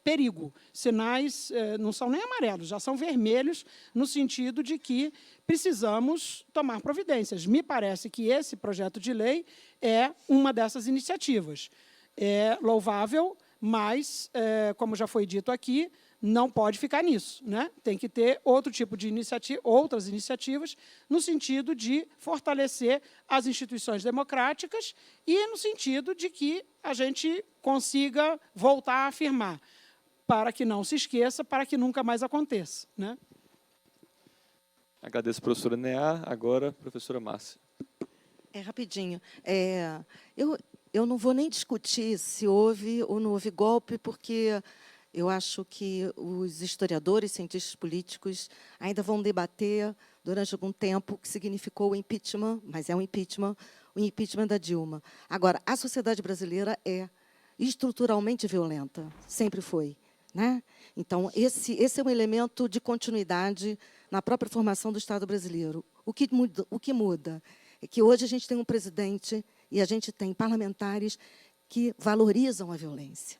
perigo. Sinais não são nem amarelos, já são vermelhos, no sentido de que precisamos tomar providências. Me parece que esse projeto de lei é uma dessas iniciativas. É louvável, mas, como já foi dito aqui, não pode ficar nisso, né? Tem que ter outro tipo de iniciativa, outras iniciativas, no sentido de fortalecer as instituições democráticas e no sentido de que a gente consiga voltar a afirmar, para que não se esqueça, para que nunca mais aconteça, né? Agradeço, professora Neá. Agora, professora Márcia. Rapidinho. Eu não vou nem discutir se houve ou não houve golpe, porque eu acho que os historiadores, cientistas políticos, ainda vão debater durante algum tempo o que significou o impeachment, mas é um impeachment, o impeachment da Dilma. Agora, a sociedade brasileira é estruturalmente violenta, sempre foi, né? Então, esse é um elemento de continuidade na própria formação do Estado brasileiro. O que muda é que hoje a gente tem um presidente e a gente tem parlamentares que valorizam a violência.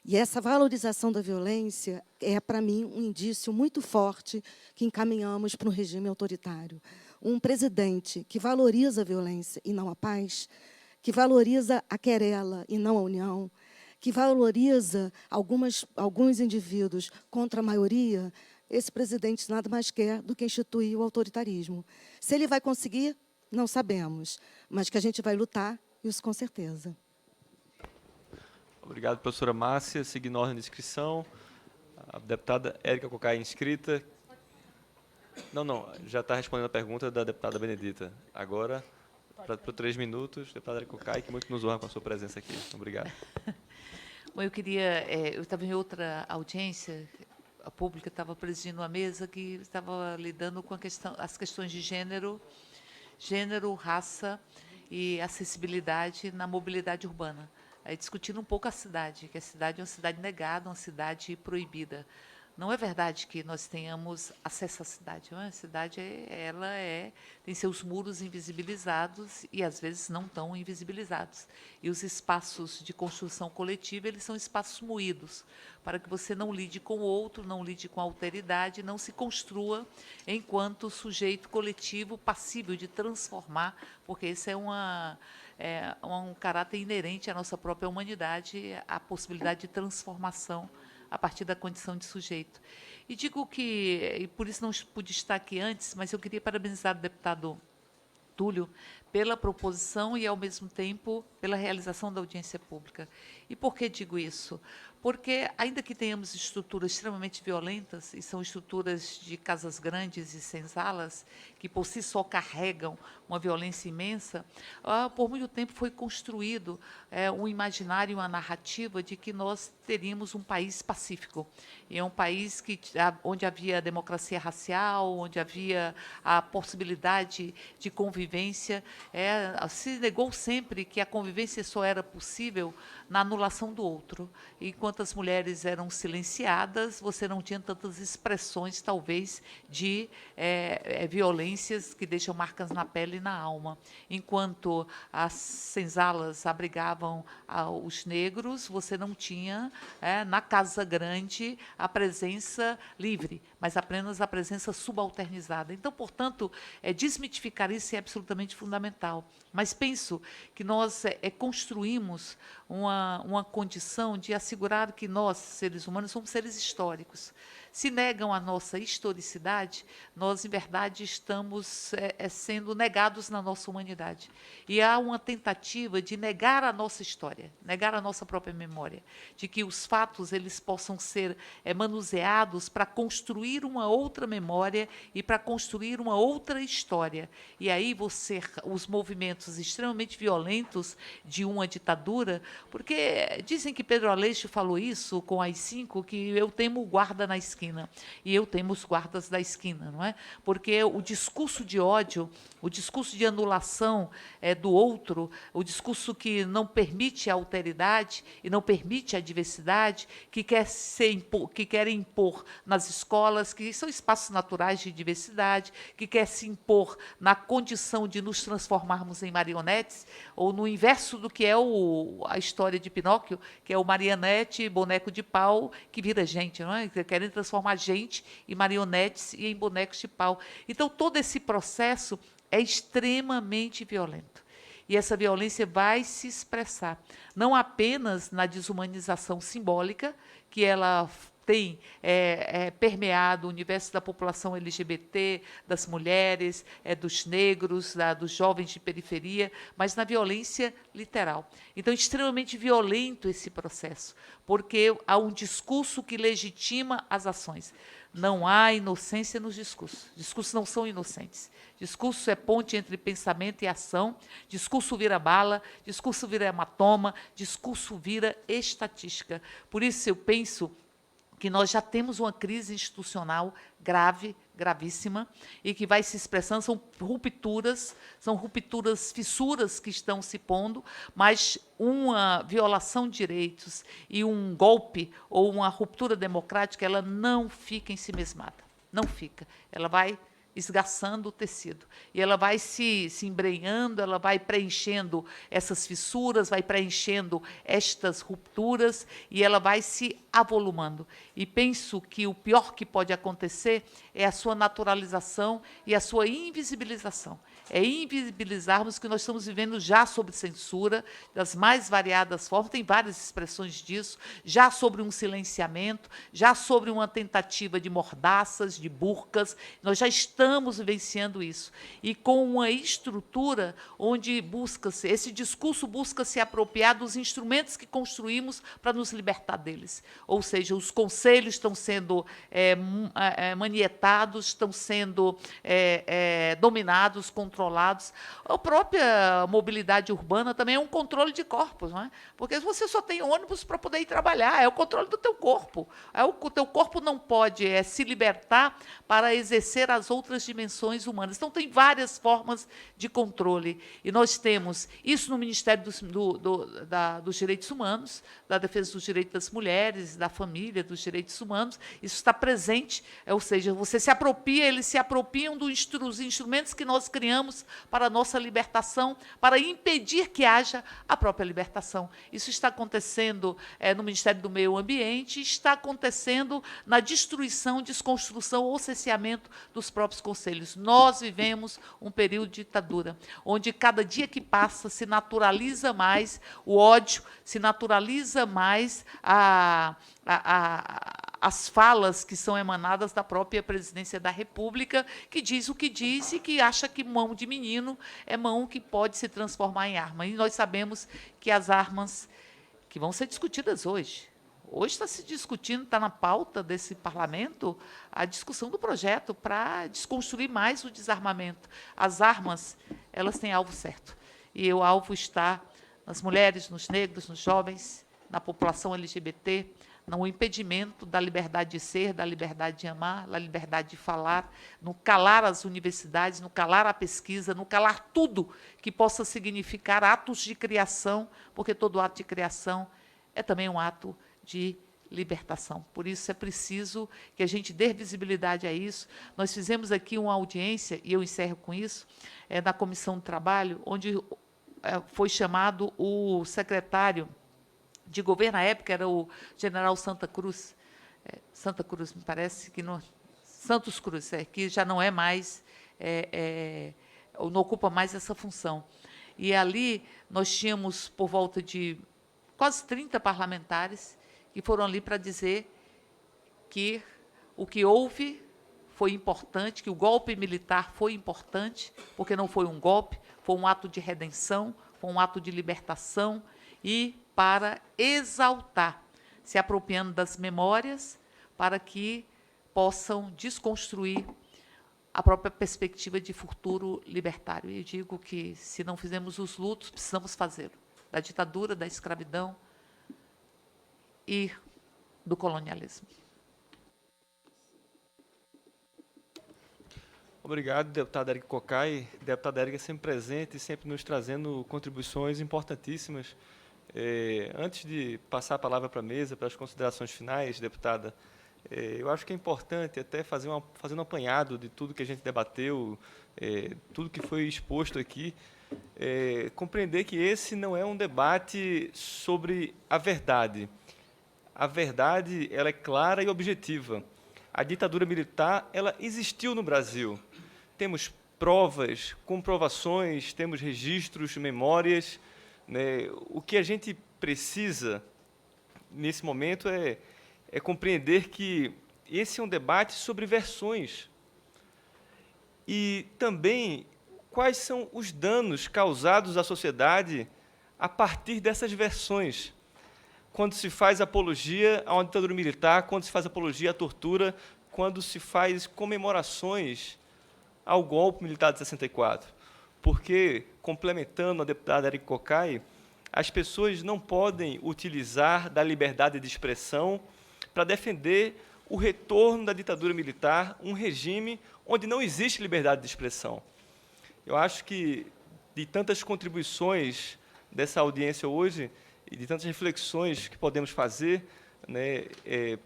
E essa valorização da violência é, para mim, um indício muito forte que encaminhamos para um regime autoritário. Um presidente que valoriza a violência e não a paz, que valoriza a querela e não a união, que valoriza alguns indivíduos contra a maioria, esse presidente nada mais quer do que instituir o autoritarismo. Se ele vai conseguir, não sabemos, mas que a gente vai lutar, isso com certeza. Obrigado, professora Márcia. Seguindo a ordem de inscrição, a deputada Érica Cocai, inscrita. Não, já está respondendo a pergunta da deputada Benedita. Agora, por 3 minutos, deputada Érica Cocai, que muito nos honra com a sua presença aqui. Obrigado. Bom, eu estava em outra audiência, Pública estava presidindo uma mesa que estava lidando com as questões de gênero, raça e acessibilidade na mobilidade urbana. Discutindo um pouco a cidade, que a cidade é uma cidade negada, uma cidade proibida. Não é verdade que nós tenhamos acesso à cidade. Não é? A cidade tem seus muros invisibilizados e, às vezes, não tão invisibilizados. E os espaços de construção coletiva, eles são espaços moídos, para que você não lide com o outro, não lide com a alteridade, não se construa enquanto sujeito coletivo passível de transformar, porque esse é um caráter inerente à nossa própria humanidade, a possibilidade de transformação a partir da condição de sujeito. E digo que, e por isso não pude estar aqui antes, mas eu queria parabenizar o deputado Túlio pela proposição e, ao mesmo tempo, pela realização da audiência pública. E por que digo isso? Porque, ainda que tenhamos estruturas extremamente violentas, e são estruturas de casas grandes e senzalas, que por si só carregam uma violência imensa, por muito tempo foi construído um imaginário, uma narrativa de que nós teríamos um país pacífico. E é um país onde havia democracia racial, onde havia a possibilidade de convivência. Se negou sempre que a convivência só era possível na anulação do outro. Enquanto as mulheres eram silenciadas, você não tinha tantas expressões, talvez, de violências que deixam marcas na pele e na alma. Enquanto as senzalas abrigavam os negros, você não tinha, na Casa Grande, a presença livre, mas apenas a presença subalternizada. Então, portanto, desmitificar isso é absolutamente fundamental. Mas penso que nós construímos uma condição de assegurar que nós, seres humanos, somos seres históricos. Se negam a nossa historicidade, nós, em verdade, estamos sendo negados na nossa humanidade. E há uma tentativa de negar a nossa história, negar a nossa própria memória, de que os fatos eles possam ser manuseados para construir uma outra memória e para construir uma outra história. E aí os movimentos extremamente violentos de uma ditadura, porque dizem que Pedro Aleixo falou isso com AI-5, que eu temo o guarda na esquina. E eu temo os guardas da esquina, não é? Porque o discurso de ódio, o discurso de anulação do outro, o discurso que não permite a alteridade e não permite a diversidade, que quer impor nas escolas, que são espaços naturais de diversidade, que quer se impor na condição de nos transformarmos em marionetes, ou no inverso do que é a história de Pinóquio, que é o marionete, boneco de pau, que vira gente, não é? Querem transformar gente em marionetes e em bonecos de pau. Então, todo esse processo é extremamente violento. E essa violência vai se expressar não apenas na desumanização simbólica, que ela tem permeado o universo da população LGBT, das mulheres, dos negros, dos jovens de periferia, mas na violência literal. Então, é extremamente violento esse processo, porque há um discurso que legitima as ações. Não há inocência nos discursos. Discursos não são inocentes. Discurso é ponte entre pensamento e ação. Discurso vira bala, discurso vira hematoma, discurso vira estatística. Por isso, eu penso que nós já temos uma crise institucional grave, gravíssima, e que vai se expressando, são rupturas, fissuras que estão se pondo, mas uma violação de direitos e um golpe ou uma ruptura democrática, ela não fica ensimesmada, não fica. Ela vai esgaçando o tecido. E ela vai se embrenhando, ela vai preenchendo essas fissuras, vai preenchendo estas rupturas e ela vai se avolumando. E penso que o pior que pode acontecer é a sua naturalização e a sua invisibilização. É invisibilizarmos que nós estamos vivendo já sob censura, das mais variadas formas, tem várias expressões disso, já sobre um silenciamento, já sobre uma tentativa de mordaças, de burcas, nós já estamos estamos vivenciando isso. E com uma estrutura onde busca-se, esse discurso busca se apropriar dos instrumentos que construímos para nos libertar deles. Ou seja, os conselhos estão sendo manietados, estão sendo dominados, controlados. A própria mobilidade urbana também é um controle de corpos, não é? Porque você só tem ônibus para poder ir trabalhar, é o controle do teu corpo. O teu corpo não pode se libertar para exercer as outras dimensões humanas. Então, tem várias formas de controle. E nós temos isso no Ministério dos Direitos Humanos, da defesa dos direitos das mulheres, da família, dos direitos humanos. Isso está presente, ou seja, você se apropria, eles se apropriam dos instrumentos que nós criamos para a nossa libertação, para impedir que haja a própria libertação. Isso está acontecendo no Ministério do Meio Ambiente, está acontecendo na destruição, desconstrução ou cerceamento dos próprios conselhos. Nós vivemos um período de ditadura, onde cada dia que passa se naturaliza mais o ódio, se naturaliza mais as falas que são emanadas da própria presidência da República, que diz o que diz e que acha que mão de menino é mão que pode se transformar em arma. E nós sabemos que as armas que vão ser discutidas hoje está se discutindo, está na pauta desse parlamento, a discussão do projeto para desconstruir mais o desarmamento. As armas, elas têm alvo certo. E o alvo está nas mulheres, nos negros, nos jovens, na população LGBT, no impedimento da liberdade de ser, da liberdade de amar, da liberdade de falar, no calar as universidades, no calar a pesquisa, no calar tudo que possa significar atos de criação, porque todo ato de criação é também um ato de libertação. Por isso, é preciso que a gente dê visibilidade a isso. Nós fizemos aqui uma audiência, e eu encerro com isso, na Comissão do Trabalho, onde foi chamado o secretário de governo, na época era o general Santa Cruz, me parece que não, Santos Cruz, que já não é mais, não ocupa mais essa função. E ali nós tínhamos por volta de quase 30 parlamentares que foram ali para dizer que o que houve foi importante, que o golpe militar foi importante, porque não foi um golpe, foi um ato de redenção, foi um ato de libertação, e para exaltar, se apropriando das memórias, para que possam desconstruir a própria perspectiva de futuro libertário. E digo que, se não fizermos os lutos, precisamos fazê-lo, da ditadura, da escravidão e do colonialismo. Obrigado, deputado Érica Cocai. Deputada Érica sempre presente e sempre nos trazendo contribuições importantíssimas. Antes de passar a palavra para a mesa, para as considerações finais, deputada, eu acho que é importante até fazer um apanhado de tudo que a gente debateu, tudo que foi exposto aqui, compreender que esse não é um debate sobre a verdade. A verdade, ela é clara e objetiva. A ditadura militar, ela existiu no Brasil. Temos provas, comprovações, temos registros, memórias, né? O que a gente precisa, nesse momento, é compreender que esse é um debate sobre versões. E também quais são os danos causados à sociedade a partir dessas versões. Quando se faz apologia a uma ditadura militar, quando se faz apologia à tortura, quando se faz comemorações ao golpe militar de 64. Porque, complementando a deputada Érica Cocai, as pessoas não podem utilizar da liberdade de expressão para defender o retorno da ditadura militar, um regime onde não existe liberdade de expressão. Eu acho que, de tantas contribuições dessa audiência hoje, e de tantas reflexões que podemos fazer, né,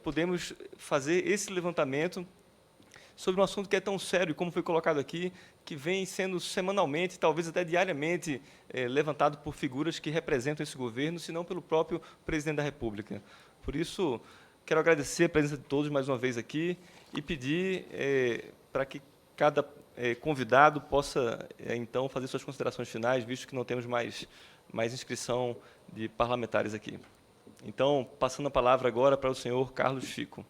podemos fazer esse levantamento sobre um assunto que é tão sério, como foi colocado aqui, que vem sendo semanalmente, talvez até diariamente, levantado por figuras que representam esse governo, se não pelo próprio presidente da República. Por isso, quero agradecer a presença de todos mais uma vez aqui e pedir para que cada convidado possa, então, fazer suas considerações finais, visto que não temos mais inscrição de parlamentares aqui. Então, passando a palavra agora para o senhor Carlos Fico.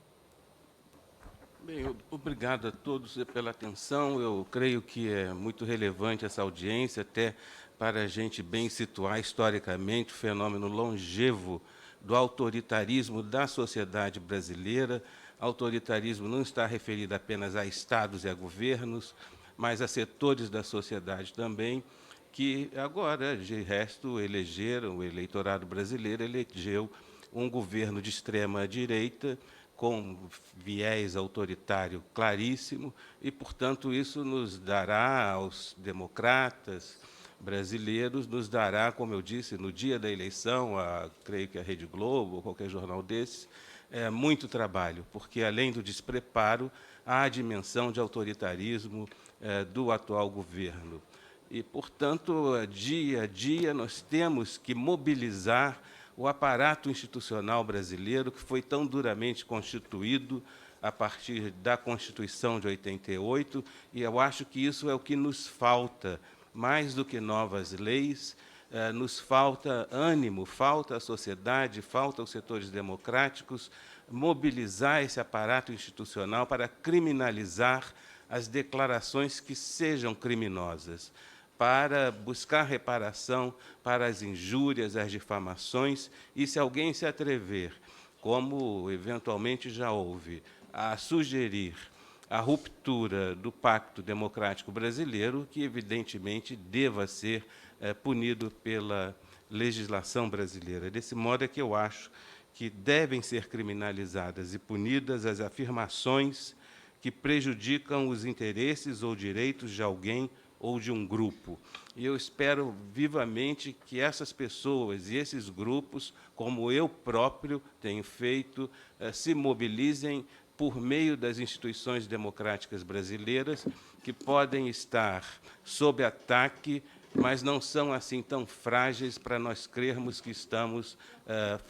Bem, obrigado a todos pela atenção. Eu creio que é muito relevante essa audiência, até para a gente bem situar historicamente o fenômeno longevo do autoritarismo da sociedade brasileira. Autoritarismo não está referido apenas a estados e a governos, mas a setores da sociedade também, que agora, de resto, elegeram, o eleitorado brasileiro elegeu um governo de extrema-direita, com viés autoritário claríssimo, e, portanto, isso nos dará, aos democratas brasileiros, nos dará, como eu disse, no dia da eleição, creio que a Rede Globo, ou qualquer jornal desse, muito trabalho, porque, além do despreparo, há a dimensão de autoritarismo do atual governo. E, portanto, dia a dia, nós temos que mobilizar o aparato institucional brasileiro, que foi tão duramente constituído a partir da Constituição de 88, e eu acho que isso é o que nos falta, mais do que novas leis, nos falta ânimo, falta à sociedade, falta aos setores democráticos mobilizar esse aparato institucional para criminalizar as declarações que sejam criminosas, para buscar reparação para as injúrias, as difamações, e se alguém se atrever, como eventualmente já houve, a sugerir a ruptura do Pacto Democrático Brasileiro, que evidentemente deva ser punido pela legislação brasileira. Desse modo é que eu acho que devem ser criminalizadas e punidas as afirmações que prejudicam os interesses ou direitos de alguém ou de um grupo. E eu espero vivamente que essas pessoas e esses grupos, como eu próprio tenho feito, se mobilizem por meio das instituições democráticas brasileiras, que podem estar sob ataque, mas não são assim tão frágeis para nós crermos que estamos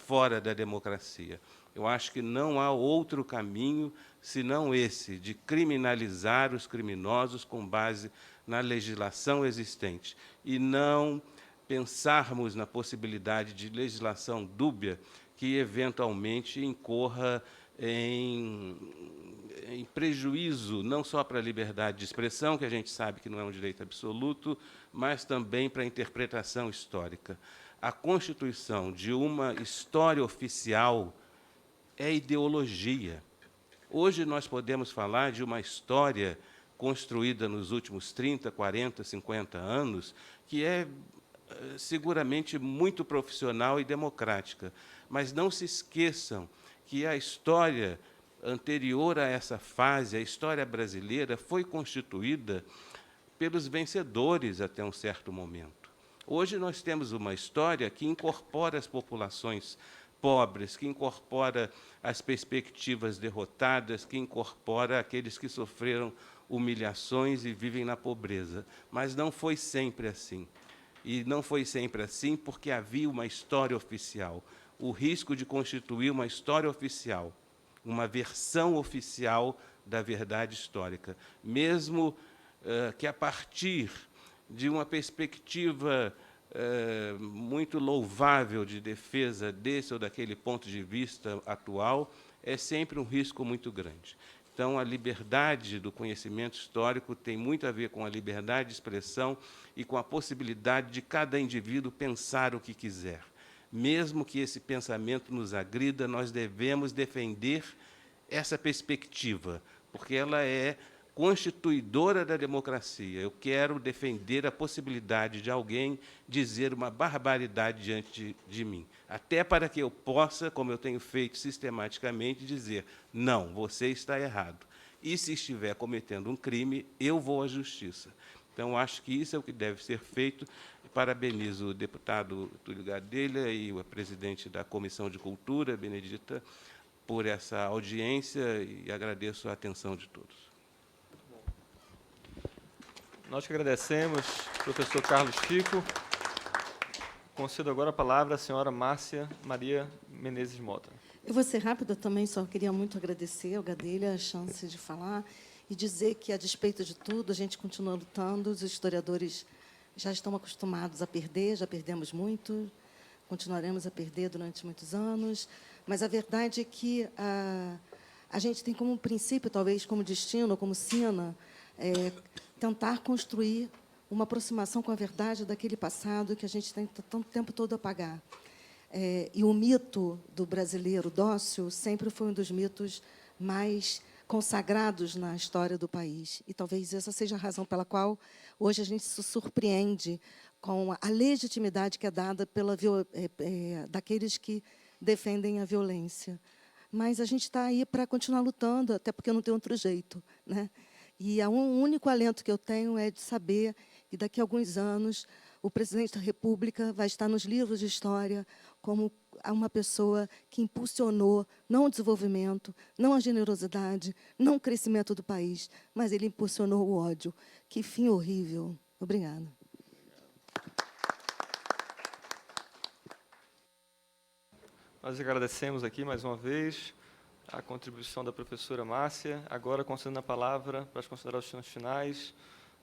fora da democracia. Eu acho que não há outro caminho senão esse, de criminalizar os criminosos com base na legislação existente, e não pensarmos na possibilidade de legislação dúbia que, eventualmente, incorra em prejuízo, não só para a liberdade de expressão, que a gente sabe que não é um direito absoluto, mas também para a interpretação histórica. A constituição de uma história oficial é ideologia. Hoje nós podemos falar de uma história construída nos últimos 30, 40, 50 anos, que é seguramente muito profissional e democrática. Mas não se esqueçam que a história anterior a essa fase, a história brasileira, foi constituída pelos vencedores até um certo momento. Hoje nós temos uma história que incorpora as populações pobres, que incorpora as perspectivas derrotadas, que incorpora aqueles que sofreram humilhações e vivem na pobreza. Mas não foi sempre assim. E não foi sempre assim porque havia uma história oficial. O risco de constituir uma história oficial, uma versão oficial da verdade histórica, mesmo que a partir de uma perspectiva muito louvável de defesa desse ou daquele ponto de vista atual, é sempre um risco muito grande. Então, a liberdade do conhecimento histórico tem muito a ver com a liberdade de expressão e com a possibilidade de cada indivíduo pensar o que quiser. Mesmo que esse pensamento nos agrida, nós devemos defender essa perspectiva, porque ela é constituidora da democracia. Eu quero defender a possibilidade de alguém dizer uma barbaridade diante de mim, até para que eu possa, como eu tenho feito sistematicamente, dizer, não, você está errado. E se estiver cometendo um crime, eu vou à justiça. Então, acho que isso é o que deve ser feito. Parabenizo o deputado Túlio Gadelha e o presidente da Comissão de Cultura, Benedita, por essa audiência, e agradeço a atenção de todos. Nós que agradecemos, professor Carlos Chico. Concedo agora a palavra à senhora Márcia Maria Menezes Mota. Eu vou ser rápida também, só queria muito agradecer ao Gadelha a chance de falar e dizer que, a despeito de tudo, a gente continua lutando, os historiadores já estão acostumados a perder, já perdemos muito, continuaremos a perder durante muitos anos, mas a verdade é que a gente tem como princípio, talvez como destino, como sina, tentar construir uma aproximação com a verdade daquele passado que a gente tem tanto tempo todo a apagar. E o mito do brasileiro dócil sempre foi um dos mitos mais consagrados na história do país. E talvez essa seja a razão pela qual hoje a gente se surpreende com a legitimidade que é dada daqueles que defendem a violência. Mas a gente está aí para continuar lutando, até porque não tem outro jeito, né? E o único alento que eu tenho é de saber que, daqui a alguns anos, o presidente da República vai estar nos livros de história como uma pessoa que impulsionou não o desenvolvimento, não a generosidade, não o crescimento do país, mas ele impulsionou o ódio. Que fim horrível. Obrigada. Nós agradecemos aqui, mais uma vez, a contribuição da professora Márcia. Agora, concedendo a palavra para as considerações finais,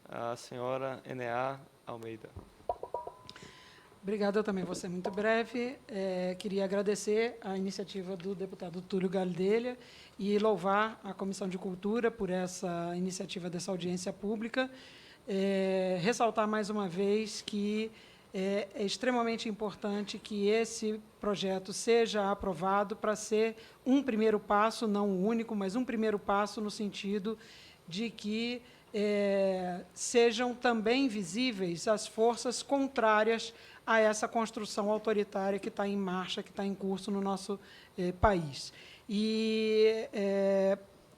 a senhora Enea Almeida. Obrigada, eu também vou ser muito breve. Queria agradecer a iniciativa do deputado Túlio Gadelha e louvar a Comissão de Cultura por essa iniciativa dessa audiência pública. Ressaltar mais uma vez que é extremamente importante que esse projeto seja aprovado para ser um primeiro passo, não o único, mas um primeiro passo no sentido de que sejam também visíveis as forças contrárias a essa construção autoritária que está em marcha, que está em curso no nosso país. E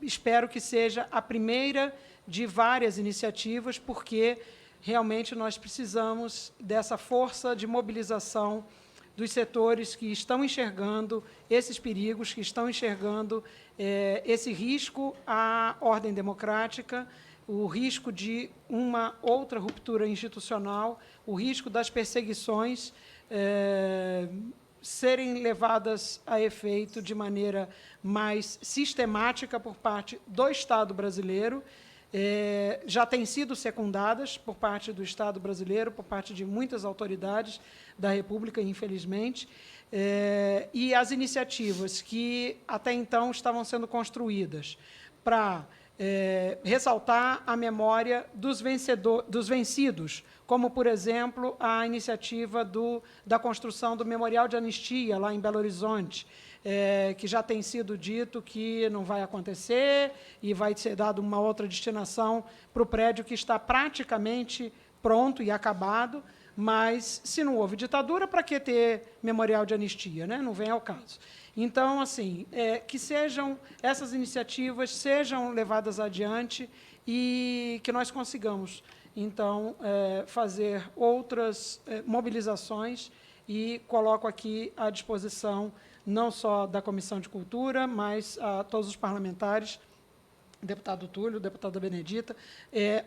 espero que seja a primeira de várias iniciativas, porque realmente nós precisamos dessa força de mobilização dos setores que estão enxergando esses perigos, que estão enxergando esse risco à ordem democrática, o risco de uma outra ruptura institucional, o risco das perseguições serem levadas a efeito de maneira mais sistemática por parte do Estado brasileiro, já têm sido secundadas por parte do Estado brasileiro, por parte de muitas autoridades da República, infelizmente, e as iniciativas que até então estavam sendo construídas para ressaltar a memória dos vencidos, como, por exemplo, a iniciativa da construção do Memorial de Anistia, lá em Belo Horizonte, que já tem sido dito que não vai acontecer e vai ser dado uma outra destinação para o prédio que está praticamente pronto e acabado, mas, se não houve ditadura, para que ter memorial de anistia, né? Não vem ao caso. Então, assim, que essas iniciativas sejam levadas adiante e que nós consigamos, então, fazer outras mobilizações, e coloco aqui à disposição não só da Comissão de Cultura, mas a todos os parlamentares, deputado Túlio, deputada Benedita,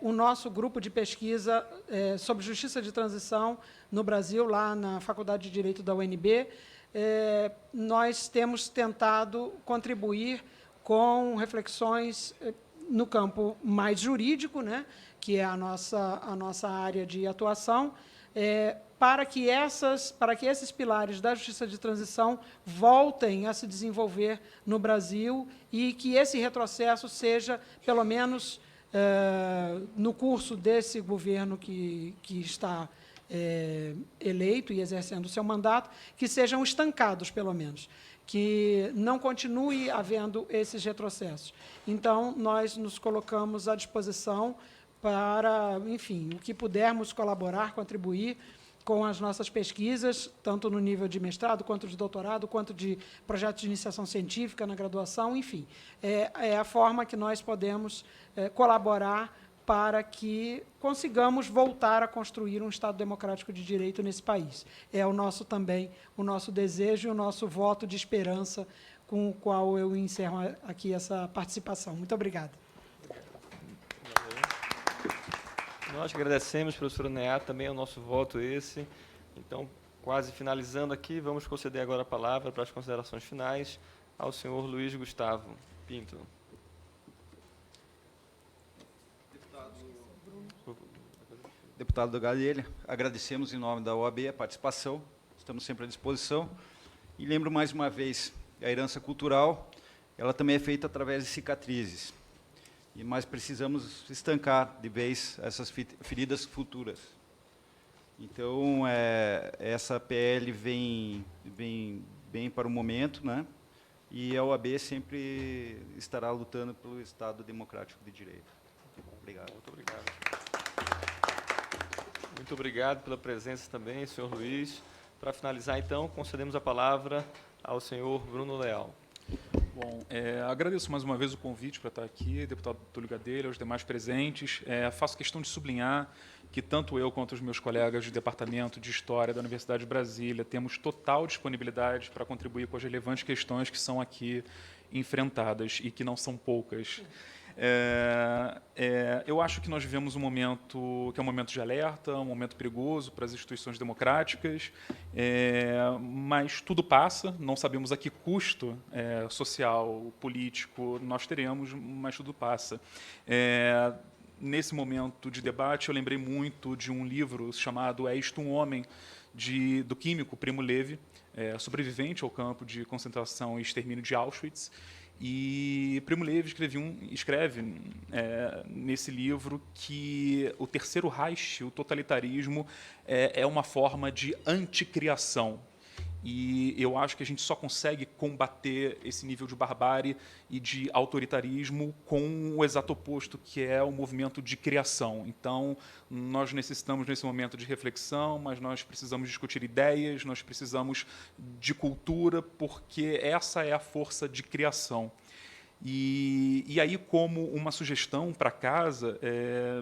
o nosso grupo de pesquisa sobre justiça de transição no Brasil, lá na Faculdade de Direito da UNB, nós temos tentado contribuir com reflexões no campo mais jurídico, né, que é a nossa área de atuação, para que esses pilares da justiça de transição voltem a se desenvolver no Brasil e que esse retrocesso seja, pelo menos no curso desse governo que está eleito e exercendo o seu mandato, que sejam estancados, pelo menos, que não continue havendo esses retrocessos. Então, nós nos colocamos à disposição para, enfim, o que pudermos colaborar, contribuir com as nossas pesquisas, tanto no nível de mestrado, quanto de doutorado, quanto de projetos de iniciação científica na graduação, enfim. É a forma que nós podemos colaborar para que consigamos voltar a construir um Estado democrático de direito nesse país. É também o nosso desejo e o nosso voto de esperança com o qual eu encerro aqui essa participação. Muito obrigada. Nós agradecemos, professora Enea, também o nosso voto esse. Então, quase finalizando aqui, vamos conceder agora a palavra para as considerações finais ao senhor Luiz Gustavo Pinto. Deputado Gadelha, agradecemos em nome da OAB a participação, estamos sempre à disposição. E lembro mais uma vez a herança cultural ela também é feita através de cicatrizes. Mas precisamos estancar de vez essas feridas futuras. Então, essa PL vem bem para o momento, né? E a OAB sempre estará lutando pelo Estado democrático de direito. Obrigado. Muito obrigado. Muito obrigado pela presença também, senhor Luiz. Para finalizar, então, concedemos a palavra ao senhor Bruno Leal. Bom, agradeço mais uma vez o convite para estar aqui, deputado Túlio Gadelha, aos demais presentes. Faço questão de sublinhar que tanto eu quanto os meus colegas do Departamento de História da Universidade de Brasília temos total disponibilidade para contribuir com as relevantes questões que são aqui enfrentadas, e que não são poucas. Eu acho que nós vivemos um momento que é um momento de alerta, um momento perigoso para as instituições democráticas, mas tudo passa, não sabemos a que custo social, político nós teremos, mas tudo passa. Nesse momento de debate, eu lembrei muito de um livro chamado É Isto um Homem, do químico Primo Levi, sobrevivente ao campo de concentração e extermínio de Auschwitz. E Primo Levi escreve nesse livro que o Terceiro Reich, o totalitarismo, é uma forma de anticriação. E eu acho que a gente só consegue combater esse nível de barbárie e de autoritarismo com o exato oposto, que é o movimento de criação. Então, nós necessitamos, nesse momento, de reflexão, mas nós precisamos discutir ideias, nós precisamos de cultura, porque essa é a força de criação. E aí, como uma sugestão para casa,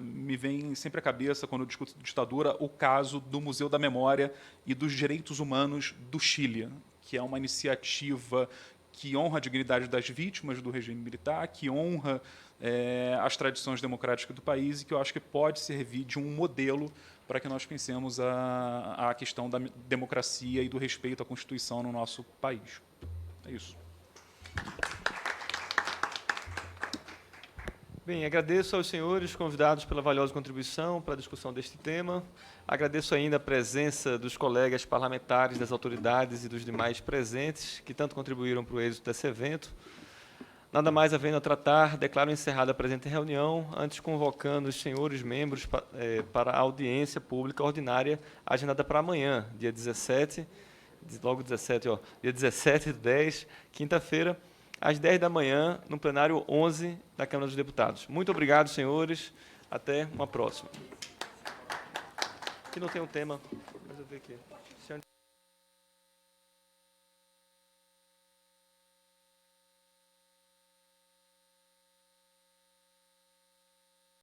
me vem sempre à cabeça, quando eu discuto ditadura, o caso do Museu da Memória e dos Direitos Humanos do Chile, que é uma iniciativa que honra a dignidade das vítimas do regime militar, que honra as tradições democráticas do país, e que eu acho que pode servir de um modelo para que nós pensemos a questão da democracia e do respeito à Constituição no nosso país. É isso. Bem, agradeço aos senhores convidados pela valiosa contribuição para a discussão deste tema. Agradeço ainda a presença dos colegas parlamentares, das autoridades e dos demais presentes, que tanto contribuíram para o êxito desse evento. Nada mais havendo a tratar, declaro encerrada a presente reunião, antes convocando os senhores membros para a audiência pública ordinária agendada para amanhã, dia 17, logo 17, dia 17/10, quinta-feira, às 10 da manhã, no plenário 11 da Câmara dos Deputados. Muito obrigado, senhores. Até uma próxima. Aqui não tem um tema, mas eu tenho aqui.